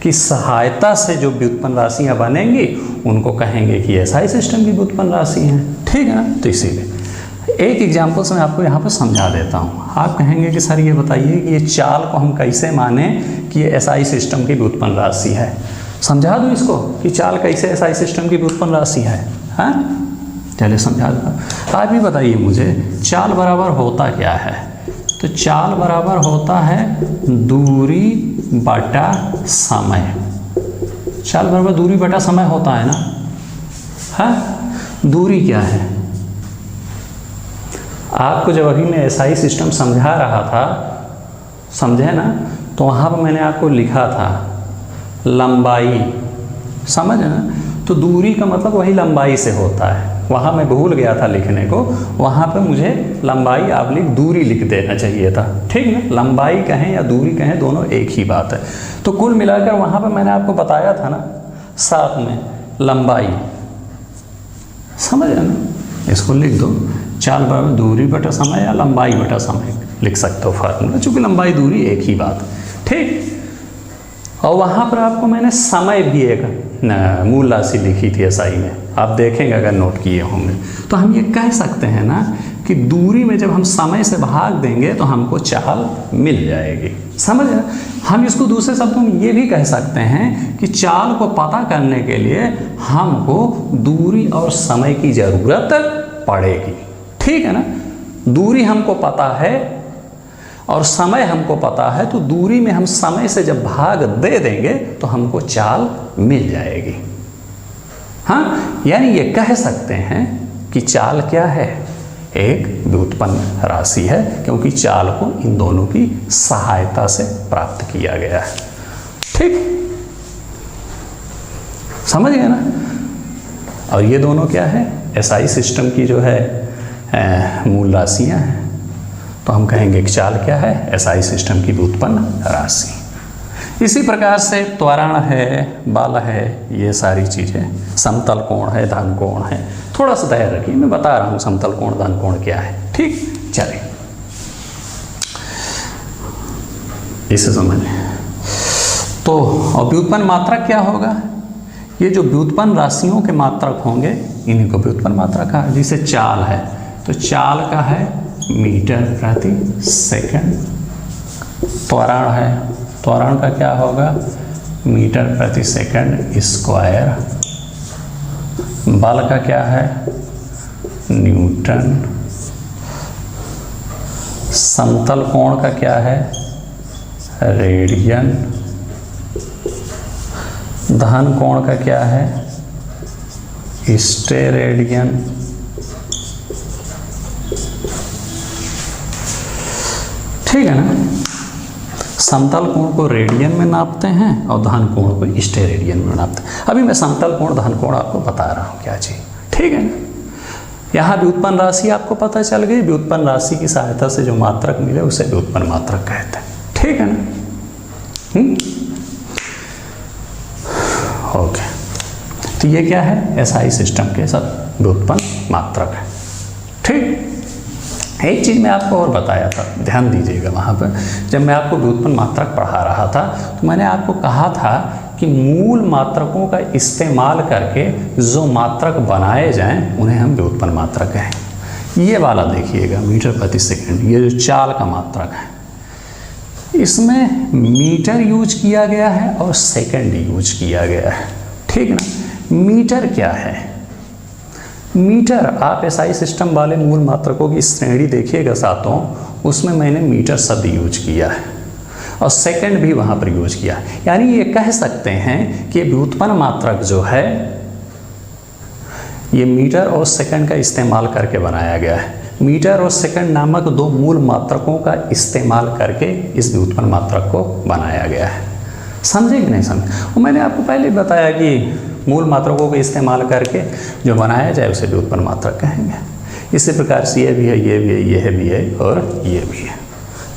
की सहायता से जो व्युत्पन्न राशियाँ बनेंगी उनको कहेंगे कि एसआई सिस्टम की व्युत्पन्न राशि हैं। ठीक है ना। तो इसीलिए एक एग्जाम्पल से मैं आपको यहाँ पर समझा देता हूँ। आप कहेंगे कि सर ये बताइए कि ये चाल को हम कैसे माने कि ये एसआई सिस्टम की व्युत्पन्न राशि है। समझा दूँ इसको कि चाल कैसे एसआई सिस्टम की व्युत्पन्न राशि है। हाँ, चलिए समझा दूँ। आप भी बताइए मुझे, चाल बराबर होता क्या है? तो चाल बराबर होता है दूरी बटा समय। चाल बराबर दूरी बटा समय होता है ना। हाँ, दूरी क्या है? आपको जब अभी मैं एसआई सिस्टम समझा रहा था, समझे ना, तो वहाँ पर मैंने आपको लिखा था लंबाई, समझ ना। तो दूरी का मतलब वही लंबाई से होता है। वहाँ मैं भूल गया था लिखने को, वहाँ पर मुझे लंबाई आबलिक दूरी लिख देना चाहिए था। ठीक ना। लंबाई कहें या दूरी कहें, दोनों एक ही बात है। तो कुल मिलाकर वहाँ पर मैंने आपको बताया था ना, साथ में लंबाई, समझ ना। इसको लिख दो, चाल बराबर दूरी बटा समय या लंबाई बटा समय लिख सकते हो फार्मूला, चूँकि लंबाई दूरी एक ही बात। ठीक। और वहाँ पर आपको मैंने समय भी एक मूल राशि लिखी थी एसआई में, आप देखेंगे अगर नोट किए होंगे। तो हम ये कह सकते हैं ना कि दूरी में जब हम समय से भाग देंगे तो हमको चाल मिल जाएगी। समझ रहे? हम इसको दूसरे शब्दों में ये भी कह सकते हैं कि चाल को पता करने के लिए हमको दूरी और समय की ज़रूरत पड़ेगी। ठीक है ना। दूरी हमको पता है और समय हमको पता है, तो दूरी में हम समय से जब भाग दे देंगे तो हमको चाल मिल जाएगी। हाँ, यानी ये कह सकते हैं कि चाल क्या है? एक व्युत्पन्न राशि है, क्योंकि चाल को इन दोनों की सहायता से प्राप्त किया गया है। ठीक, समझ गए ना। और ये दोनों क्या है? एसआई सिस्टम की जो है मूल राशियाँ हैं। तो हम कहेंगे कि चाल क्या है? एसआई सिस्टम की व्युत्पन्न राशि। इसी प्रकार से त्वरण है, बल है, ये सारी चीज़ें, समतल कोण है, धन कोण है। थोड़ा सा धैर्य रखिए, मैं बता रहा हूँ समतल कोण धन कोण क्या है। ठीक, चलिए इसे समझें। तो और व्युत्पन्न मात्रक क्या होगा? ये जो व्युत्पन्न राशियों के मात्रक होंगे इन्हीं को व्युत्पन्न मात्रक कहा। जैसे चाल है, तो चाल का है मीटर प्रति सेकंड। त्वरण है, त्वरण का क्या होगा? मीटर प्रति सेकंड स्क्वायर। बल का क्या है? न्यूटन। समतल कोण का क्या है? रेडियन। धन कोण का क्या है? स्टेरेडियन। ठीक है ना। समतल कोण को रेडियन में नापते हैं और धन कोण को स्टेरेडियन में नापते हैं। अभी मैं समतल कोण धन कोण आपको बता रहा हूँ क्या चीज़। ठीक है ना। यहाँ व्युत्पन्न राशि आपको पता चल गई। व्युत्पन्न राशि की सहायता से जो मात्रक मिले उसे व्युत्पन्न मात्रक कहते हैं। ठीक है ना। ओके, तो ये क्या है? एसआई सिस्टम के सब व्युत्पन्न मात्रक है। ठीक। एक चीज़ मैं आपको और बताया था, ध्यान दीजिएगा। वहाँ पर जब मैं आपको व्युत्पन्न मात्रक पढ़ा रहा था तो मैंने आपको कहा था कि मूल मात्रकों का इस्तेमाल करके जो मात्रक बनाए जाएं उन्हें हम व्युत्पन्न मात्रक कहें। ये वाला देखिएगा, मीटर प्रति सेकंड, ये जो चाल का मात्रक है, इसमें मीटर यूज किया गया है और सेकंड यूज किया गया है, ठीक ना। मीटर क्या है? मीटर आप एसआई सिस्टम वाले मूल मात्रकों की श्रेणी देखिएगा सातों, उसमें मैंने मीटर शब्द यूज किया है और सेकंड भी वहाँ पर यूज किया है। यानी ये कह सकते हैं कि व्युत्पन्न मात्रक जो है ये मीटर और सेकंड का इस्तेमाल करके बनाया गया है। मीटर और सेकंड नामक दो मूल मात्रकों का इस्तेमाल करके इस व्युत्पन्न मात्रक को बनाया गया है। समझे कि नहीं समझे? और मैंने आपको पहले बताया कि मूल मात्रकों का इस्तेमाल करके जो बनाया जाए उसे व्युत्पन्न मात्रक कहेंगे। इसी प्रकार से ये भी है, ये भी है, ये भी है और ये भी है।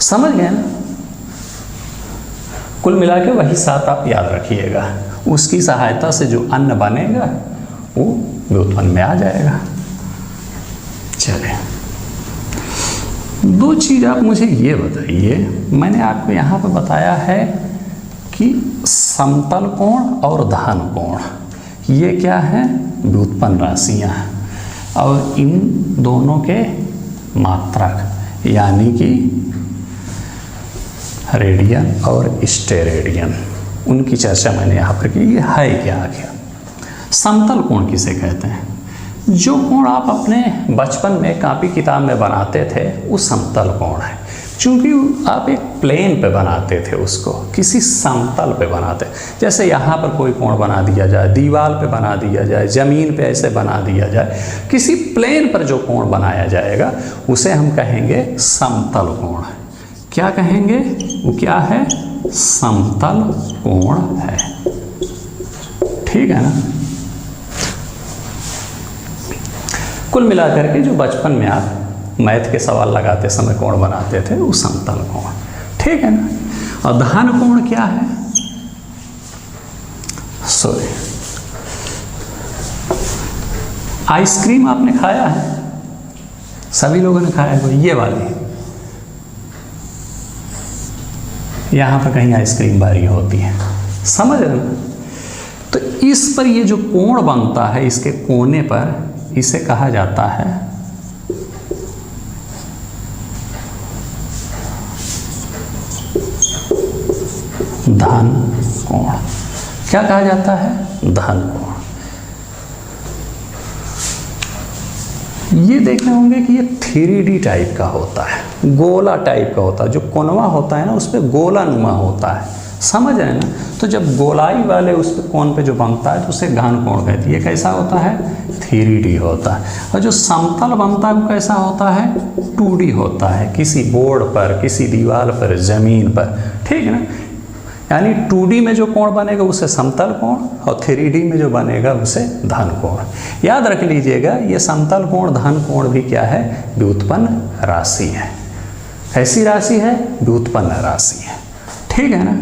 समझ गए ना? कुल मिला के वही सात आप याद रखिएगा, उसकी सहायता से जो अन्न बनेगा वो व्युत्पन्न में आ जाएगा। चलिए, दो चीज आप मुझे ये बताइए, मैंने आपको यहाँ पर बताया है कि समतल कोण और धन कोण ये क्या है? व्युत्पन्न राशियाँ हैं और इन दोनों के मात्रक यानी कि रेडियन और स्टेरेडियन, उनकी चर्चा मैंने यहाँ पर की। ये है क्या आखिर? समतल कोण किसे कहते हैं? जो कोण आप अपने बचपन में कापी किताब में बनाते थे वो समतल कोण है। चूँकि आप एक प्लेन पे बनाते थे, उसको किसी समतल पे बनाते, जैसे यहाँ पर कोई कोण बना दिया जाए, दीवार पे बना दिया जाए, ज़मीन पे ऐसे बना दिया जाए, किसी प्लेन पर जो कोण बनाया जाएगा उसे हम कहेंगे समतल कोण। क्या कहेंगे? वो क्या है? समतल कोण है, ठीक है ना। कुल मिलाकर के जो बचपन में आप मैथ के सवाल लगाते समय कोण बनाते थे वो समतल कोण, ठीक है ना। और धन कोण क्या है? सॉरी, आइसक्रीम आपने खाया है, सभी लोगों ने खाया है, ये वाली यहाँ पर कहीं आइसक्रीम बारी होती है, समझ रहे ना। तो इस पर ये जो कोण बनता है, इसके कोने पर, इसे कहा जाता है धन कोण। क्या कहा जाता है? धन कोण। ये देखे होंगे कि ये 3D टाइप का होता है, गोला टाइप का होता है। जो कोनवा होता है ना उस पर गोला नुमा होता है, समझ रहे हैं ना। तो जब गोलाई वाले उस पर कोण पे जो बनता है तो उसे घन कोण कहती है। ये कैसा होता है? 3D होता है। और जो समतल बनता है वो कैसा होता है? 2D होता है, किसी बोर्ड पर, किसी दीवार पर, जमीन पर, ठीक है ना। यानी 2D में जो कोण बनेगा उसे समतल कोण और 3D में जो बनेगा उसे धन कोण। याद रख लीजिएगा, ये समतल कोण धन कोण भी क्या है? व्युत्पन्न राशि है। कैसी राशि है? व्युत्पन्न राशि है, ठीक है ना।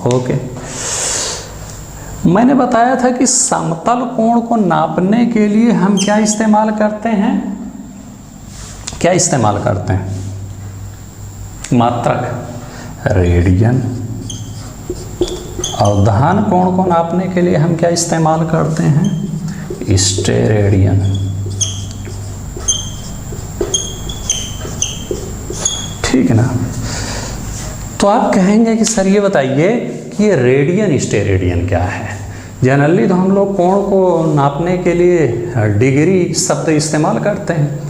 ओके, मैंने बताया था कि समतल कोण को नापने के लिए हम क्या इस्तेमाल करते हैं? क्या इस्तेमाल करते हैं? मात्रक रेडियन। और धन कोण को नापने के लिए हम क्या इस्तेमाल करते हैं? स्टेरेडियन, ठीक है ना। तो आप कहेंगे कि सर ये बताइए कि ये रेडियन स्टेरेडियन क्या है? जनरली तो हम लोग कोण को नापने के लिए डिग्री शब्द इस्तेमाल करते हैं।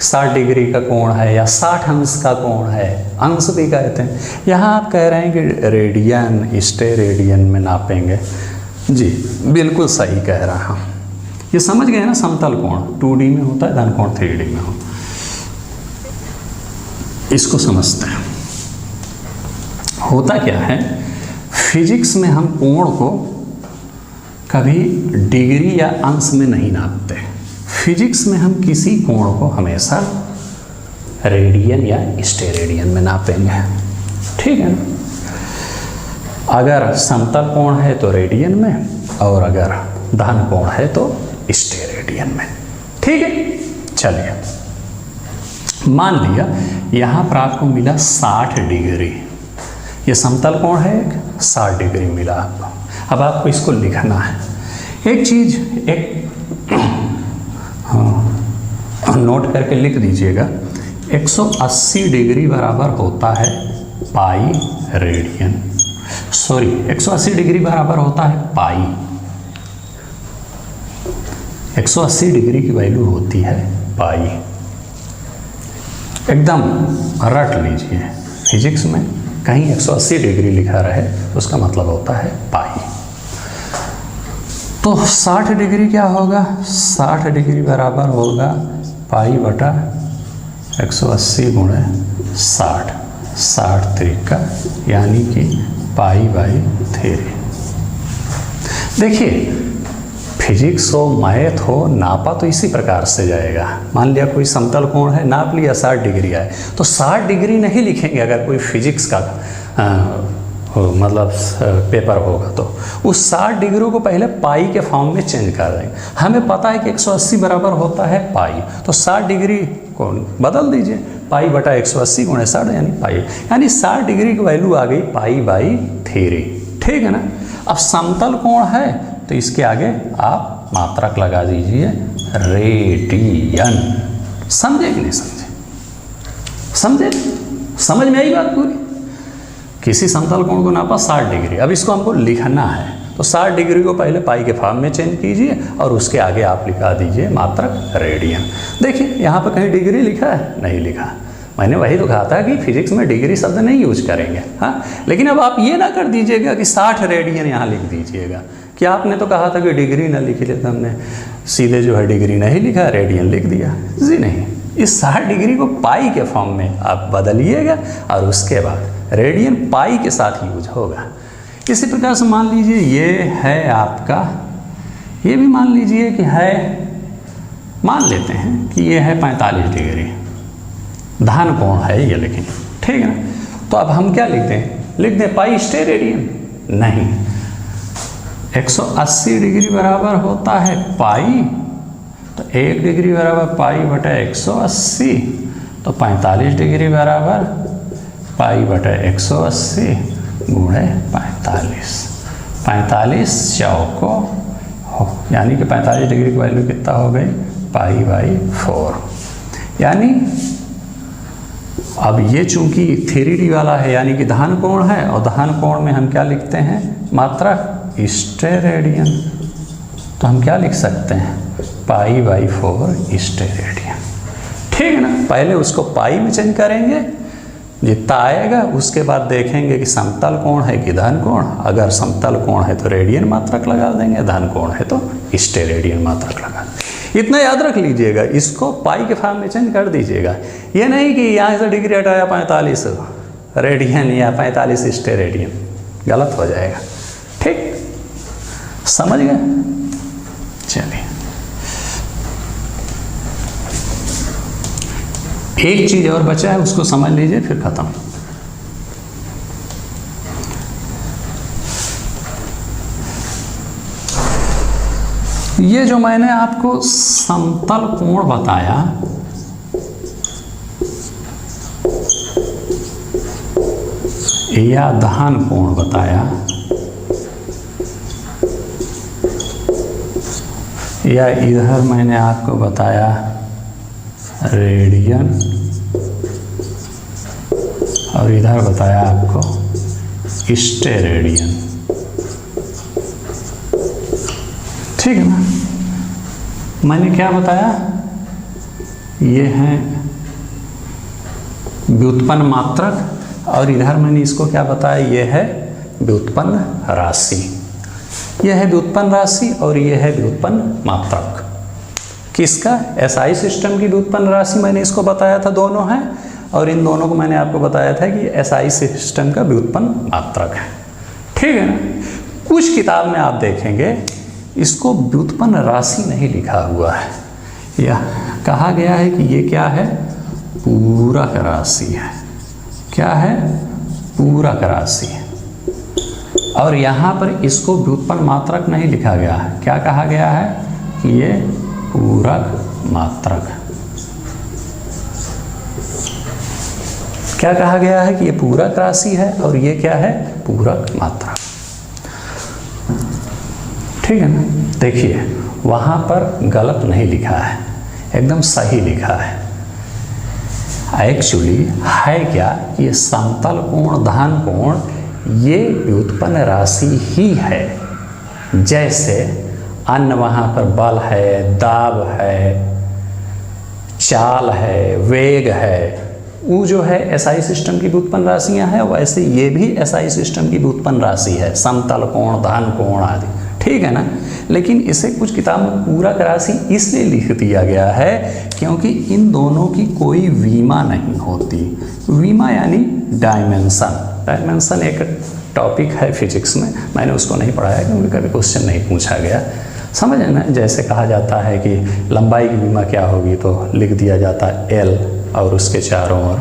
60 डिग्री का कोण है या 60 अंश का कोण है, अंश भी कहते हैं। यहाँ आप कह रहे हैं कि रेडियन स्टेरेडियन में नापेंगे। जी बिल्कुल सही कह रहा हूँ। ये समझ गए ना, समतल कोण 2D में होता है, धन कोण 3D में हो। इसको समझते हैं। होता क्या है, फिजिक्स में हम कोण को कभी डिग्री या अंश में नहीं नापते। फिजिक्स में हम किसी कोण को हमेशा रेडियन या स्टेरेडियन में नापेंगे, ठीक है ना। अगर समतल कोण है तो रेडियन में और अगर धन कोण है तो स्टेरेडियन में, ठीक है। चलिए, मान लिया यहाँ पर आपको मिला 60 डिग्री, ये समतल कोण है, एक 60 डिग्री मिला आपको। अब आपको इसको लिखना है। एक चीज नोट करके लिख दीजिएगा, 180 डिग्री बराबर होता है पाई रेडियन, सॉरी 180 डिग्री बराबर होता है पाई, 180 डिग्री की वैल्यू होती है पाई। एकदम रट लीजिए, फिजिक्स में कहीं 180 डिग्री लिखा रहे उसका मतलब होता है पाई। तो 60 डिग्री क्या होगा, 60 डिग्री बराबर होगा पाई बटा 180 गुणे 60, 60 त्रिका यानी कि पाई बाई 3। देखिए फिजिक्स हो मैथ हो नापा तो इसी प्रकार से जाएगा। मान लिया कोई समतल कोण है, नाप लिया 60 डिग्री आए तो 60 डिग्री नहीं लिखेंगे अगर कोई फिजिक्स का मतलब पेपर होगा तो उस 60 डिग्री को पहले पाई के फॉर्म में चेंज कर देंगे। हमें पता है कि 180 बराबर होता है पाई, तो 60 डिग्री को बदल दीजिए, पाई बटा 180 गुणे 60 यानी पाई, यानी 60 डिग्री की वैल्यू आ गई पाई बाई 3। ठीक है ना। अब समतल कोण है तो इसके आगे आप मात्रक लगा दीजिए रेडियन। समझे कि नहीं समझे? समझे? समझ में आई बात पूरी? किसी समतल कोण को नापा 60 डिग्री, अब इसको हमको लिखना है तो 60 डिग्री को पहले पाई के फॉर्म में चेंज कीजिए और उसके आगे आप लिखा दीजिए मात्रक रेडियन। देखिए यहाँ पर कहीं डिग्री लिखा है? नहीं लिखा। मैंने वही तो कहा था कि फिजिक्स में डिग्री शब्द नहीं यूज करेंगे। हाँ, लेकिन अब आप ये ना कर दीजिएगा कि 60 रेडियन यहाँ लिख दीजिएगा कि आपने तो कहा था कि डिग्री ना लिखी, लेकिन हमने सीधे जो है डिग्री नहीं लिखा, रेडियन लिख दिया। जी नहीं, इस 60 डिग्री को पाई के फॉर्म में आप बदलिएगा और उसके बाद रेडियन पाई के साथ यूज होगा। इसी प्रकार से मान लीजिए ये है आपका, ये भी मान लीजिए कि है, मान लेते हैं कि ये है 45 डिग्री, धन कोण है ये, लेकिन ठीक है ना। तो अब हम क्या लिख दें? लिख दें पाई स्टे रेडियन? नहीं, 180 डिग्री बराबर होता है पाई, तो 1 डिग्री बराबर पाई बटा 180, तो 45 डिग्री बराबर पाई बटा 180 गुणे 45, 45 चौको हो, यानी कि 45 डिग्री की वैल्यू कितना हो गई? Pi by 4। यानी अब ये चूंकि 3D वाला है यानी कि धन कोण है, और धन कोण में हम क्या लिखते हैं? मात्रक स्टे रेडियन। तो हम क्या लिख सकते हैं? Pi by 4 stay radian. ठीक है ना। पहले उसको पाई में चेंज करेंगे, जितना आएगा उसके बाद देखेंगे कि समतल कोण है कि धन कोण। अगर समतल कोण है तो रेडियन मात्रक लगा देंगे, धन कोण है तो स्टे रेडियन मात्रक लगा देंगे। इतना याद रख लीजिएगा, इसको पाई के फॉर्म में चेंज कर दीजिएगा। ये नहीं कि यहाँ से डिग्री हटाया 45 रेडियन या 45 स्टे रेडियन, गलत हो जाएगा। ठीक, समझ गए? चलिए, एक चीज और बचा है, उसको समझ लीजिए फिर खत्म। ये जो मैंने आपको समतल कोण बताया, या धन कोण बताया, या इधर मैंने आपको बताया रेडियन, और इधर बताया आपको स्टे रेडियन। ठीक है ना। मैंने क्या बताया? ये है व्युत्पन्न मात्रक, और इधर मैंने इसको क्या बताया? ये है व्युत्पन्न राशि। यह है व्युत्पन्न राशि और यह है व्युत्पन्न मात्रक। किसका? एसआई सिस्टम की व्युत्पन्न राशि मैंने इसको बताया था, दोनों हैं, और इन दोनों को मैंने आपको बताया था कि एसआई सिस्टम का व्युत्पन्न मात्रक है। ठीक है ना। कुछ किताब में आप देखेंगे इसको व्युत्पन्न राशि नहीं लिखा हुआ है, या कहा गया है कि ये क्या है? पूरक राशि है। क्या है? पूरक राशि है। और यहाँ पर इसको व्युत्पन्न मात्रक नहीं लिखा गया है। क्या कहा गया है? कि ये पूरक मात्रक। क्या कहा गया है? कि ये पूरक राशि है और ये क्या है? पूरक मात्रक। ठीक है ना। देखिए वहाँ पर गलत नहीं लिखा है, एकदम सही लिखा है। एक्चुअली है क्या कि ये समतल कोण धन कोण ये व्युत्पन्न राशि ही है। जैसे अन्य वहाँ पर बल है, दाब है, चाल है, वेग है, वो जो है एसआई सिस्टम की व्युत्पन्न राशियाँ हैं, वैसे ये भी एसआई सिस्टम की व्युत्पन्न राशि है, समतल कोण, धन कोण आदि, ठीक है ना। लेकिन इसे कुछ किताब में पूरक राशि इसलिए लिख दिया गया है क्योंकि इन दोनों की कोई वीमा नहीं होती। वीमा यानी डायमेंशन। डायमेंशन एक टॉपिक है फिजिक्स में, मैंने उसको नहीं पढ़ाया क्योंकि कभी क्वेश्चन नहीं पूछा गया, समझ है ना। जैसे कहा जाता है कि लंबाई की वीमा क्या होगी, तो लिख दिया जाता है एल और उसके चारों ओर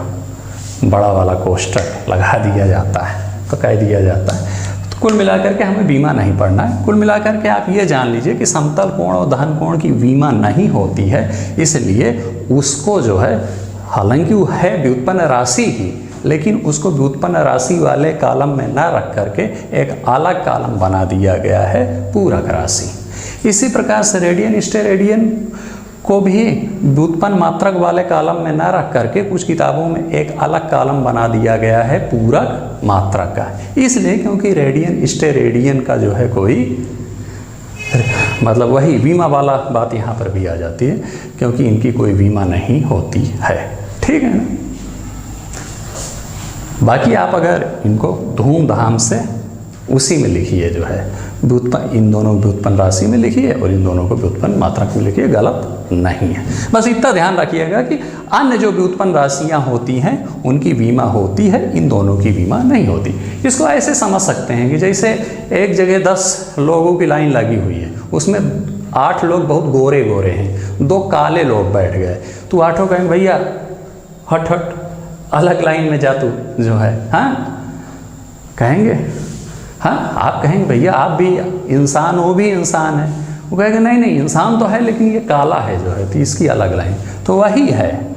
बड़ा वाला कोष्ठक लगा दिया जाता है, तो कह दिया जाता है। तो कुल मिलाकर के हमें बीमा नहीं पढ़ना है। कुल मिलाकर के आप ये जान लीजिए कि समतल कोण और धन कोण की बीमा नहीं होती है, इसलिए उसको जो है, हालांकि वो है व्युत्पन्न राशि ही, लेकिन उसको व्युत्पन्न राशि वाले कॉलम में ना रख करके एक अलग कॉलम बना दिया गया है पूरक राशि। इसी प्रकार से रेडियन स्टेरेडियन को भी व्युत्पन्न मात्रक वाले कॉलम में ना रख करके कुछ किताबों में एक अलग कॉलम बना दिया गया है पूरक मात्रक का। इसलिए क्योंकि रेडियन स्टेरेडियन का जो है कोई मतलब वही बीमा वाला बात यहाँ पर भी आ जाती है, क्योंकि इनकी कोई बीमा नहीं होती है, ठीक है ना। बाकी आप अगर इनको धूमधाम से उसी में लिखिए, जो है व्युत्पन्न, इन दोनों व्युत्पन्न राशि में लिखिए और इन दोनों को व्युत्पन्न मात्रक में लिखिए, गलत नहीं है। बस इतना ध्यान रखिएगा कि अन्य जो व्युत्पन्न राशियाँ होती हैं उनकी बीमा होती है, इन दोनों की बीमा नहीं होती। इसको ऐसे समझ सकते हैं कि जैसे एक जगह 10 लोगों की लाइन लगी हुई है, उसमें 8 लोग बहुत गोरे गोरे हैं, 2 काले लोग बैठ गए, तो 8 कहेंगे भैया हट हट अलग लाइन में जा तू, जो है, हाँ कहेंगे, हाँ आप कहेंगे भैया आप भी इंसान, वो भी इंसान है, वो कहेंगे नहीं नहीं इंसान तो है लेकिन ये काला है जो है, तो इसकी अलग लाइन, तो वही है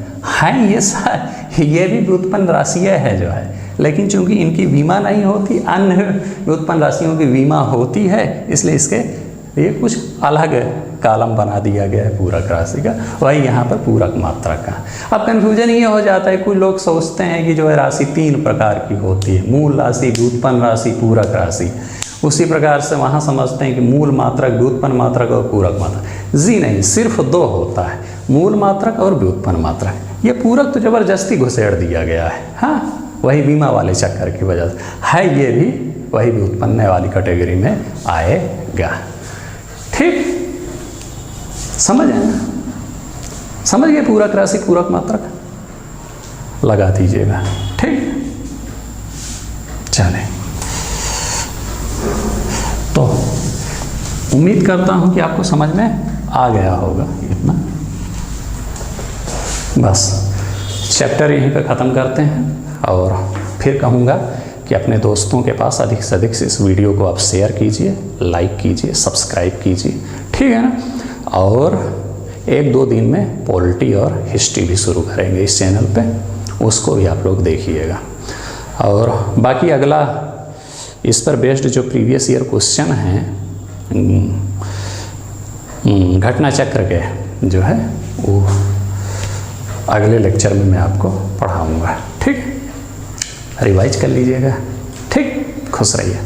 ये भी व्युत्पन्न राशियाँ है जो है, लेकिन चूंकि इनकी बीमा नहीं होती, अन्य व्युत्पन्न राशियों की बीमा होती है, इसलिए इसके लिए कुछ अलग कॉलम बना दिया गया है पूरक राशि का, वही यहाँ पर पूरक मात्रक का। अब कन्फ्यूजन ये हो जाता है, कुछ लोग सोचते हैं कि जो है राशि 3 प्रकार की होती है, मूल राशि, व्युत्पन्न राशि, पूरक राशि। उसी प्रकार से वहाँ समझते हैं कि मूल मात्रक, व्युत्पन्न मात्रक और पूरक मात्रक। जी नहीं, सिर्फ 2 होता है, मूल मात्रक और व्युत्पन्न मात्रक। ये पूरक तो जबरदस्ती घुसेड़ दिया गया है, हाँ वही बीमा वाले चक्कर की वजह से है, ये भी वही व्युत्पन्न वाली कैटेगरी में आएगा, ठीक। समझ है ना, समझ गए, पूरक राशि पूरक मात्रक लगा दीजिएगा, ठीक। चले, तो उम्मीद करता हूं कि आपको समझ में आ गया होगा इतना। बस चैप्टर यहीं पे ख़त्म करते हैं, और फिर कहूँगा कि अपने दोस्तों के पास अधिक से अधिक इस वीडियो को आप शेयर कीजिए, लाइक कीजिए, सब्सक्राइब कीजिए, ठीक है ना। और 1-2 दिन में पॉलिटी और हिस्ट्री भी शुरू करेंगे इस चैनल पे, उसको भी आप लोग देखिएगा। और बाकी अगला इस पर बेस्ड जो प्रीवियस ईयर क्वेश्चन हैं घटना चक्र के, जो है वो अगले लेक्चर में मैं आपको पढ़ाऊँगा, ठीक। रिवाइज कर लीजिएगा, ठीक। खुश रहिए।